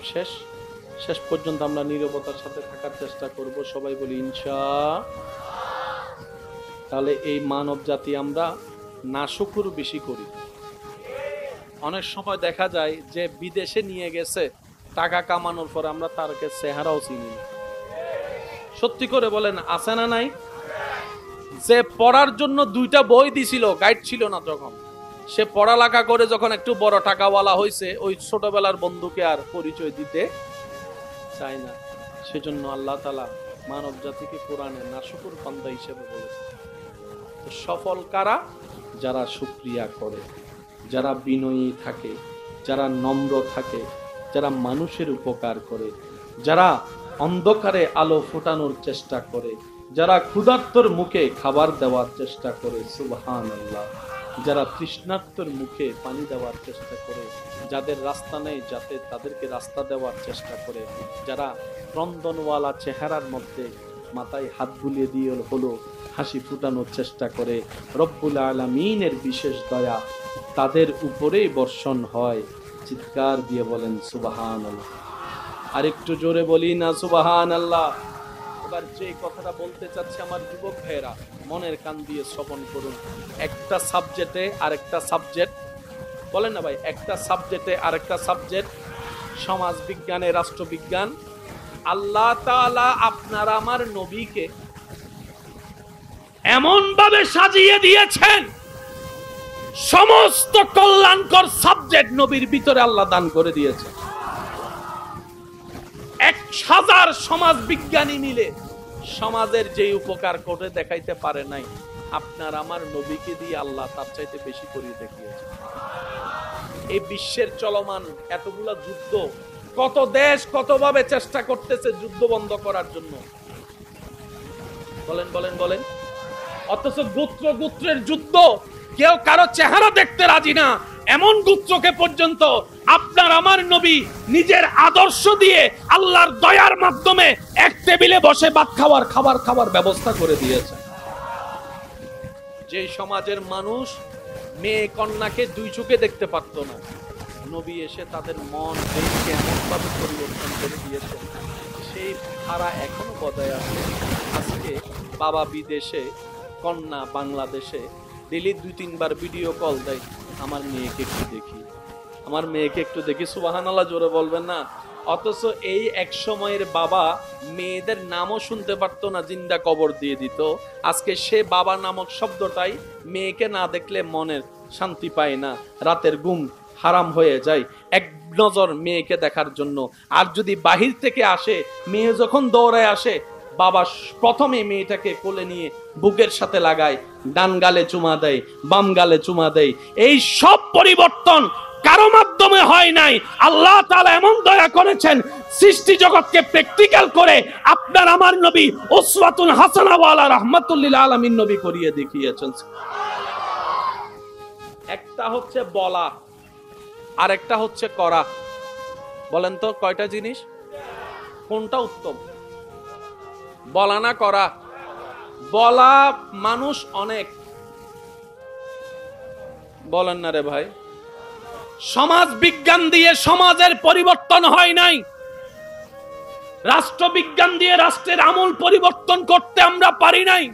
শেষ পর্যন্ত আমরা নীরবতার সাথে থাকার চেষ্টা করব। সবাই বলি ইনশাআল্লাহ। তাহলে এই মানব জাতি আমরা নাশুকুর বেশি করি। অনেক সময় দেখা যায় যে বিদেশে নিয়ে গেছে টাকা কামানোর পর আমরা তারকে চেহারাও চিনি না। সত্যি করে বলেন, আছে না নাই? যে পড়ার জন্য 2টা বই দিছিল, গাইড ছিল না, যখন সে পড়ালেখা করে যখন একটু বড় টাকাওয়ালা হয়েছে, ওই ছোটবেলার বন্ধুকে আর পরিচয় দিতে চায় না। সেজন্য আল্লাহ তাআলা মানব জাতিকে কোরআনে নাশুকুর বান্দা হিসেবে বলেছে। তো সফল কারা? যারা শুকরিয়া করে, যারা বিনয়ী থাকে, যারা নম্র থাকে, যারা মানুষের উপকার করে, যারা অন্ধকারে আলো ফোটানোর চেষ্টা করে, যারা ক্ষুধার্তর মুখে খাবার দেওয়ার চেষ্টা করে। সুবহানাল্লাহ। যারা তৃষ্ণার্তর মুখে পানি দেওয়ার চেষ্টা করে, যাদের রাস্তা নেই যাতে তাদেরকে রাস্তা দেওয়ার চেষ্টা করে, যারা ক্রন্দনওয়ালা চেহারার মধ্যে মাথায় হাত বুলিয়ে দিয়ে হলো হাসি ফুটানোর চেষ্টা করে, রব্বুল আলামিনের বিশেষ দয়া তাদের উপরেই বর্ষণ হয়। চিৎকার দিয়ে বলেন সুবহানাল্লাহ। আর একটু জোরে বলি না সুবহানাল্লাহ। এবার যে কথাটা বলতে চাচ্ছি আমার যুবক ভাইয়েরা মনের কান দিয়ে শ্রবণ করুন। একটা সাবজেক্টে আরেকটা সাবজেক্ট, বলেন না ভাই, একটা সাবজেক্টে আরেকটা সাবজেক্ট, সমাজ বিজ্ঞানে রাষ্ট্রবিজ্ঞান। আল্লাহ তাআলা আপনার আমার নবীকে এমন ভাবে সাজিয়ে দিয়েছেন, সমস্ত কল্যাণকর সাবজেক্ট নবীর ভিতরে আল্লাহ দান করে দিয়েছেন। 1000 সমাজ বিজ্ঞানী মিলে সমাজের যে উপকার করে দেখাইতে পারে নাই, আপনার আমার নবীকে দিয়ে আল্লাহ তার চাইতে বেশি করিয়ে দেখিয়েছে। এই বিশ্বের চলমান এতগুলা যুদ্ধ, কত দেশ কতভাবে চেষ্টা করতেছে যুদ্ধ বন্ধ করার জন্য, বলেন বলেন বলেন। অথচ গোত্র গোত্রের যুদ্ধ, কেউ কারো চেহারা দেখতে রাজি না, এমন গোত্রকে পর্যন্ত আপনার আমার নবী নিজের আদর্শ দিয়ে আল্লাহর দয়ার মাধ্যমে এক টেবিলে বসে ভাত খাওয়ার খাবার ব্যবস্থা করে দিয়েছে। যে সমাজের মানুষ মেয়ে কন্যাকে দুই চোখে দেখতে পারত না, নবী এসে তাদের মন দেখে এমন ভাবে পরিবর্তন করে দিয়েছেন, সেই ধারা এখনো বজায় আছে। আজকে বাবা বিদেশে, কন্যা বাংলাদেশে, ডেলি 2-3 বার ভিডিও কল দেয়, আমার মেয়েকে একটু দেখি, আমার মেয়েকে একটু দেখি। সুবহানাল্লাহ জোরে বলবেন না। অথচ এই এক সময়ের বাবা মেয়েদের নামও শুনতে পারতো না, জিন্দা কবর দিয়ে দিত। আজকে সে বাবা নামক শব্দটাই মেয়েকে না দেখলে মনের শান্তি পায় না, রাতের ঘুম হারাম হয়ে যায় এক নজর মেয়েকে দেখার জন্য। আর যদি বাহির থেকে আসে, মেয়ে যখন দৌড়ায় আসে, বাবা প্রথমে মেয়েটাকে কোলে নিয়ে বুকের সাথে লাগায়, ডান গালে চুমা দেয়, বাম গালে চুমা দেয়। এই সব পরিবর্তন কারো মাধ্যমে হয় নাই, আল্লাহ তাআলা এমন দয়া করেছেন, সৃষ্টি জগৎকে প্র্যাকটিক্যাল করে আপনার আমার নবী উসওয়াতুন হাসানা ওয়ালা রাহমাতুল লিল আলামিন নবী করিয়ে দেখিয়েছেন। একটা হচ্ছে বলা, আর একটা হচ্ছে করা। বলেন তো কয়টা জিনিস, কোনটা উত্তম, বলা না করা? বলা মানুষ অনেক, বলেন না রে ভাই। সমাজ বিজ্ঞান দিয়ে সমাজের পরিবর্তন হয় নাই, রাষ্ট্রবিজ্ঞান দিয়ে রাষ্ট্রের আমূল পরিবর্তন করতে আমরা পারি নাই।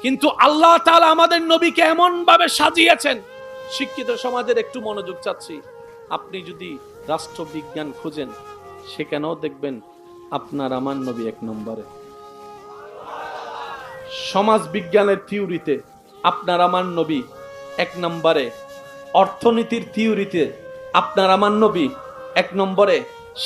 কিন্তু আল্লাহ তাআলা আমাদের নবীকে এমন ভাবে সাজিয়েছেন। শিক্ষিত সমাজের একটু মনোযোগ চাচ্ছি, আপনি যদি রাষ্ট্রবিজ্ঞান খুঁজেন সেখানেও দেখবেন আপনার আমার নবী এক নম্বরে। সমাজ বিজ্ঞানের থিওরিতে আপনার আমার নবী এক নম্বরে, অর্থনীতির থিওরিতে আপনার আমার নবী এক নম্বরে,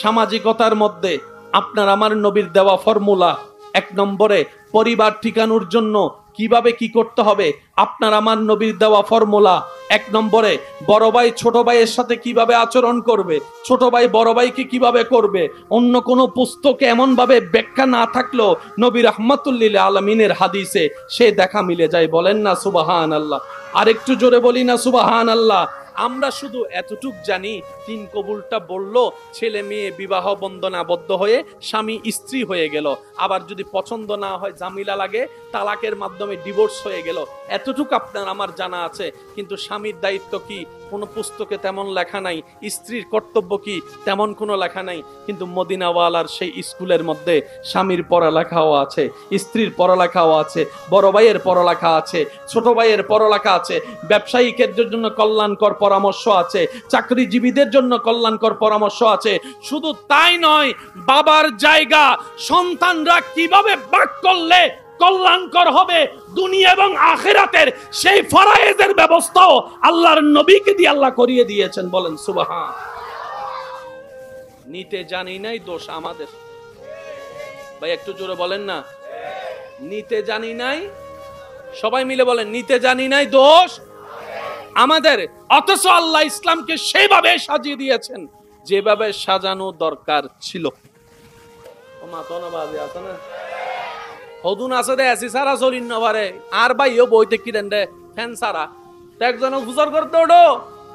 সামাজিকতার মধ্যে আপনার আমার নবীর দেওয়া ফর্মুলা এক নম্বরে, পরিবার ঠিকানোর জন্য কিভাবে কি করতে হবে আপনার আমার নবীর দেওয়া ফর্মুলা এক নম্বরে, বড় ভাই ছোট ভাইয়ের সাথে কিভাবে আচরণ করবে, ছোট ভাই বড় ভাইকে কিভাবে করবে, অন্য কোনো পুস্তকে এমন ভাবে ব্যাখ্যা না থাকলেও নবী রাহমাতুল লিল আলামিনের হাদিসে সে দেখা মিলে যায়। বলেন না সুবহানাল্লাহ। আর একটু জোরে বলি না সুবহানাল্লাহ। আমরা শুধু এতটুক জানি, 3 কবুলটা বললো, ছেলে মেয়ে বিবাহ বন্ধনে আবদ্ধ হয়ে স্বামী স্ত্রী হয়ে গেল। আবার যদি পছন্দ না হয়, ঝামেলা লাগে, তালাকের মাধ্যমে ডিভোর্স হয়ে গেল। এতটুক আপনার আমার জানা আছে। কিন্তু স্বামীর দায়িত্ব কি কোনো পুস্তকে তেমন লেখা নাই, স্ত্রীর কর্তব্য কি তেমন কোনো লেখা নাই। কিন্তু মদিনাওয়ালার সেই স্কুলের মধ্যে স্বামীর পড়ালেখাও আছে, স্ত্রীর পড়ালেখাও আছে, বড় ভাইয়ের পড়ালেখা আছে, ছোট ভাইয়ের পড়ালেখা আছে, ব্যবসায়িকের জন্য কল্যাণকর পরামর্শ আছে, চাকরিজীবীদের জন্য কল্যাণকর পরামর্শ আছে। শুধু তাই নয়, বাবার জায়গা সন্তানরা কিভাবে ভাগ করলে কল্যাণকর হবে দুনিয়া এবং আখিরাতের, সেই ফরায়েজের ব্যবস্থাও আল্লাহর নবীকে দিয়ে আল্লাহ করিয়ে দিয়েছেন। বলেন সুবহান। নিতে জানি নাই, দোষ আমাদের। ভাই একটু জোরে বলেন না। নিতে জানি নাই, সবাই মিলে বলেন, নিতে জানি নাই, দোষ আমাদের। অথচ আল্লাহ ইসলামকে সেভাবে সাজিয়ে দিয়েছেন যেভাবে সাজানো দরকার ছিল। হদুন আছে দে এসি সারা চলিন নবারে, আর ভাইও বইতে কি দেন রে ফ্যান সারা, একজন গুজর করতে ওঠো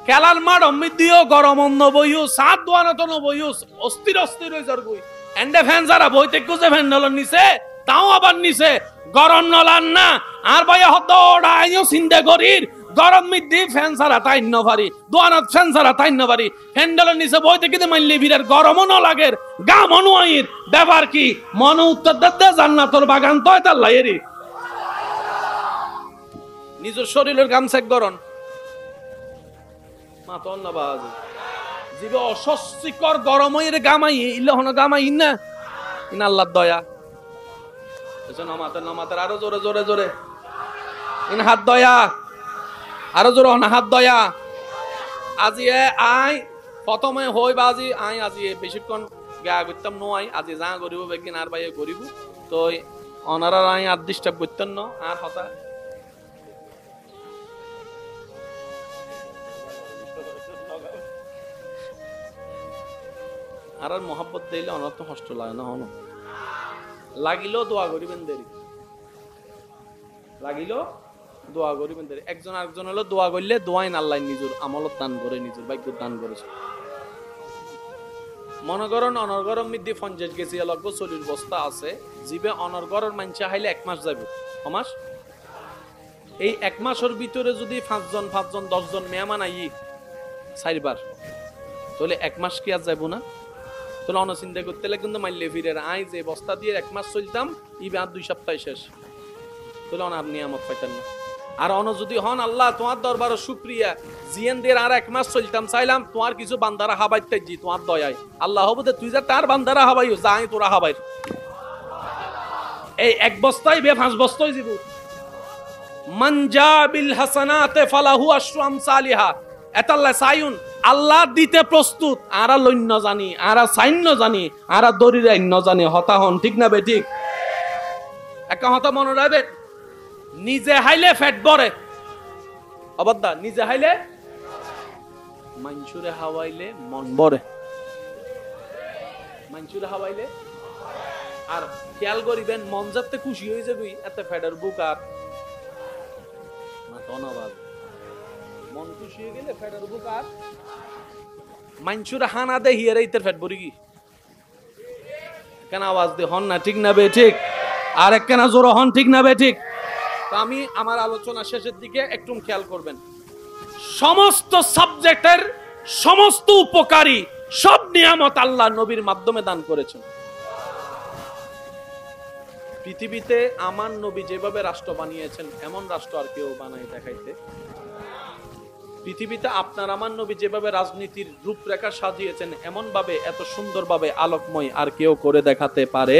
খেলার মাঠ অমৃত দিও গরম অন্য বইও সাত দোয়ানো তো বইও অস্থির অস্থির হয়ে যার বই এন্ডে ফ্যান যারা বইতে কুজে ফ্যান নলন নিছে তাও আবার নিছে গরম নলান না আর ভাই হতো ওটা আইও চিন্তা করির গরম মিদ্দি ফ্যান ছাড়া তাই ন পারি দোয়ানাত ফ্যান ছাড়া তাই ন পারি হ্যান্ডেলের নিচে বইতে কিন্তু মাইলে ভিড়ের গরমও ন লাগের গা মনুয়াইর ব্যাপার কি মন উত্তর দে জান্নাতর বাগান তয় তার লাইয়েরি নিজের শরীরের গাম চেক গরম মাতন না বাজ জীবে অস্বস্তিকর গরম হইর গামাই ইলহন গামাই না ইন আল্লাহর দয়া এজন্য নামাতের আরো জোরে জোরে জোরে ইন হাত দয়া আরো জোরে না হাত দয়া আজি আই প্রথমে হই বাজি আই আজি বেশিক্ষণ গা করতাম নয় আজি যা করিব বেকিন আর ভাই করিব তো অনারার আই আর ডিস্টার্ব করতেন না আর হতা আর মোহাব্বত দিলে অনার তো কষ্ট লাগে না হন লাগিলেও দোয়া করিবেন দেরি লাগিলেও দোয়া করিবেন দেরি একজন আরেকজন হলো দোয়া করলে দোয়াইন আল্লাহ নিজের আমলত দান করে নিজের ভাগ্য দান করেছে মনে করেন অনর্গরম মিদ্দি 50 কেজি লগ্ব 40 বস্তা আছে জিবে অনর্গরম মানছে হাইলে 1 মাস যাবে কমাস এই 1 মাসের ভিতরে যদি 5 জন 10 জন মেহমান আই 4 বার তাহলে 1 মাস কি আর যাইবো না তাহলে অনচিন্তা করতে লাগে কিন্তু মাইলে ফিরে আই যে বস্তা দিয়ে 1 মাস চলতাম ইবে আর 2 সপ্তাহ শেষ তাহলে অনার নিয়ামত পাইতেন না আর অন যদি হন আল্লাহ তোমার দরবারে শুকরিয়া জিয়ান দের আর 1 মাস চলতাম চাইলাম তোমার কিছু বান্দারা হাবাইতে জি তোমার দয়ায় আল্লাহ হবে তুই যা তার বান্দারা হাবাইও যাই তোরা হাবাই এই 1 বস্তায় বে 5 বস্তায় দিব মান জা বিল হাসানাতে ফালাহু আশরু আমসালিহা এতাল্লাহ সাইউন আল্লাহ দিতে প্রস্তুত আরা লইন্য জানি আরা সাইন্য জানি আরা দরিরাইন্য জানি হতা হন ঠিক না বে ঠিক একা হতা মনে রাখবেন নিজে হাইলে ফ্যাট বরে অবদ্দা নিজে হাইলে মানসুরে হাওয়াইলে মন বরে মানসুরে হাওয়াইলে আর খেয়াল করিবেন মন যাতে খুশি হয়ে যাবি এত ফ্যাটের বুক আর না ধন্যবাদ মন খুশি হয়ে গেলে ফ্যাটের বুক আর মানসুরে হানা দে হিয়ারে ইতের ফ্যাট বরি কি কেন আওয়াজ দে হন না ঠিক না বে ঠিক আর এক কেনা জোর হন ঠিক না বে ঠিক আমি আমার আলোচনা শেষের দিকে একটু খেয়াল করবেন সমস্ত সাবজেক্টের সমস্ত উপকারী সব নিয়ামত আল্লাহ নবীর মাধ্যমে দান করেছেন পৃথিবীতে আমার নবী যেভাবে রাষ্ট্র বানিয়েছেন এমন রাষ্ট্র আর কেউ বানাই দেখাইতে পৃথিবীতে আপনার আমার নবী যেভাবে রাজনীতির রূপরেখা সাজিয়েছেন এমন ভাবে এত সুন্দরভাবে আলোকময় আর কেউ করে দেখাতে পারে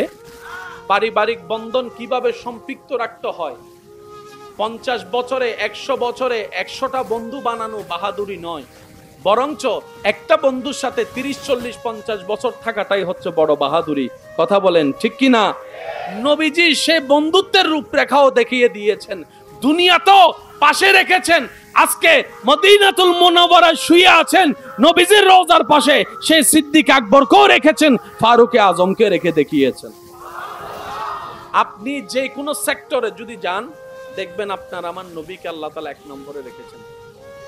পারিবারিক বন্ধন কিভাবে সম্পৃক্ত রাখতে হয় 50 বছরে 100 বছরে 100টা বন্ধু বানানো বাহাদুরি নয় বরঞ্চ একটা বন্ধুর সাথে 30-40-50 বছর থাকাটাই হচ্ছে বড় বাহাদুরি কথা বলেন ঠিক কি না নবীজি সেই বন্ধুত্বের রূপরেখাও দেখিয়ে দিয়েছেন দুনিয়া তো পাশে রেখেছেন আজকে মদিনাতুল মুনাওয়ারায় শুয়ে আছেন নবীজির রওজার পাশে সেই সিদ্দিক আকবরকেও রেখেছেন ফারুক আজমকে রেখে দেখিয়েছেন আপনি যে কোনো সেক্টরে যদি যান দেখবেন আপনার আমার নবীকে আল্লাহ তাআলা 1 নম্বরে রেখেছেন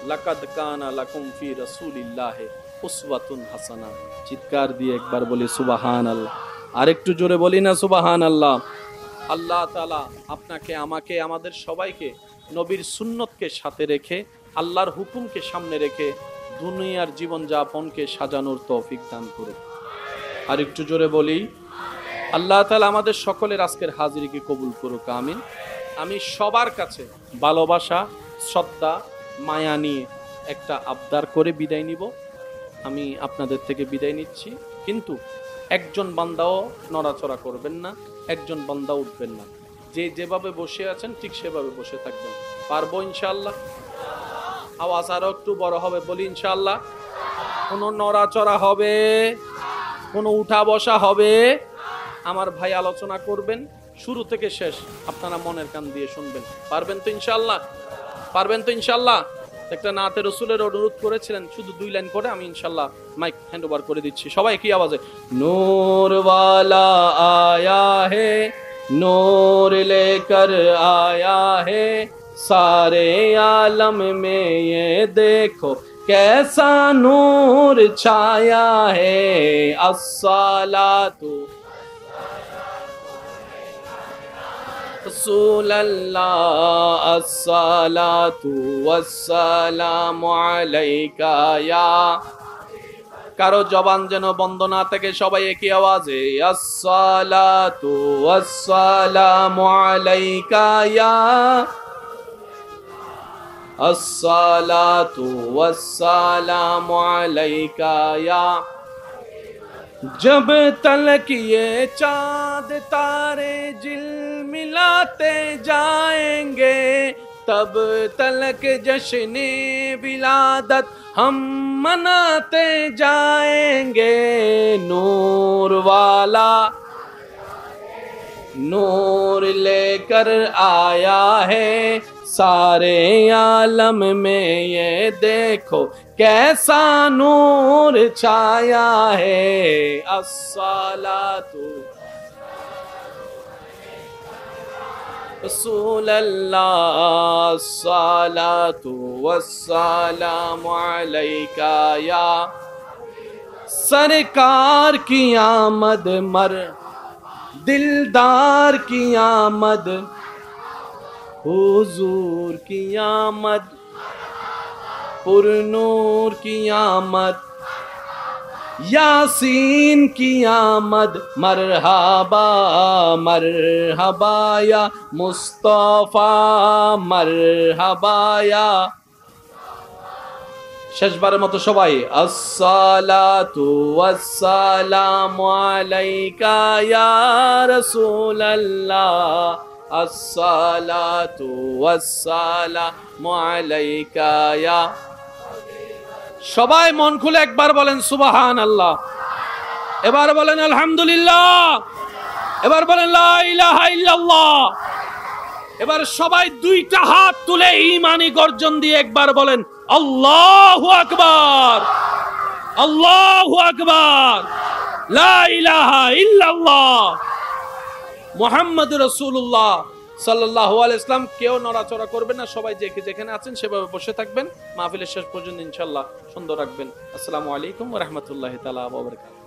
লাকাদ কানা লাকুম ফি রাসূলিল্লাহি উসওয়াতুন হাসানা চিৎকার দিয়ে একবার বলি সুবহানাল্লাহ আরেকটু জোরে বলি না সুবহানাল্লাহ আল্লাহ তাআলা আপনাকে আমাকে আমাদের সবাইকে নবীর সুন্নতকে সাথে রেখে আল্লাহর হুকুমকে সামনে রেখে দুনিয়ার জীবন যাপনকে সাজানোর তৌফিক দান করুন আরেকটু জোরে বলি আল্লাহ তাআলা আমাদের সকলের আজকের হাজিরিকে কবুল করুক আমিন আমি সবার কাছে ভালোবাসা শ্রদ্ধা মায়া নিয়ে একটা আবদার করে বিদায় নিব আমি আপনাদের থেকে বিদায় নিচ্ছি কিন্তু একজন বান্দাও নড়াচড়া করবেন না একজন বান্দা উঠবেন না যে যেভাবে বসে আছেন ঠিক সেভাবে বসে থাকবেন পারবো ইনশাআল্লাহ আওয়াজ আরো একটু বড় হবে বলি ইনশাআল্লাহ কোনো নড়াচড়া হবে কোনো উঠা বসা হবে আমার ভাই আলোচনা করবেন শুরু থেকে শেষ আপনারা মনের কান দিয়ে শুনবেন পারবেন তো ইনশাআল্লাহ পারবেন তো ইনশাআল্লাহ একটা নাতে রাসূলের অনুরোধ করেছিলেন শুধু 2 লাইন করে আমি ইনশাআল্লাহ মাইক হ্যান্ড ওভার করে দিচ্ছি সবাই কি আওয়াজে নূর ওয়ালা আয়া হে নূর লেকর আয়া হে सारे आलम में ये देखो कैसा नूर छाया है। अस्सलातु रसूल अल्लाह, अस्सलातु वस्सलामु अलैका या। কারো জবান যেন বন্ধ না থাকে, সবাই একই আওয়াজে আসসালাতু ওয়াসসালামু আলাইকা ইয়া, अस्सलातु वस्सलामु अलैका या। जब तलक ये चाँद तारे झिलमिलाते जाएंगे, तब तलक जश्न विलादत हम मनाते जाएंगे। नूर वाला नूर लेकर आया है, सारे आलम में ये देखो कैसा नूर छाया है। अस्सलातु रसूल अल्लाह, अस्सलातु वस्सलामु अलैका या। सरकार की आमद मर दिलदार की आमद, हुजूर की आमद पुरनूर की आमद, यासीन की आमद। मरहबा मरहबा या मुस्तफा, मरहबा या। শেষবারের মতো সবাই আসসালাতু ওয়াসসালামু আলাইকা ইয়া রাসূলাল্লাহ, আসসালাতু ওয়াসসালামু আলাইকা ইয়া। সবাই মন খুলে একবার বলেন সুবহানাল্লাহ, এবার বলেন আলহামদুলিল্লাহ, এবার বলেন লা ইলাহা ইল্লাল্লাহ। এবার সবাই দুইটা হাত তুলে ঈমানি গর্জন দিয়ে একবার বলেন আল্লাহু আকবার, আল্লাহু আকবার, লা ইলাহা ইল্লাল্লাহ মুহাম্মাদুর রাসূলুল্লাহ সাল্লাল্লাহু আলাইহি ওয়াসাল্লাম। কেউ নড়াচড়া করবেন না, সবাই যেখানে আছেন সেভাবে বসে থাকবেন। মাহফিলের শেষ পর্যন্ত ইনশাআল্লাহ সুন্দর রাখবেন। আসসালামু আলাইকুম ওয়া রাহমাতুল্লাহি তাআলা ওয়া বারাকাতুহু।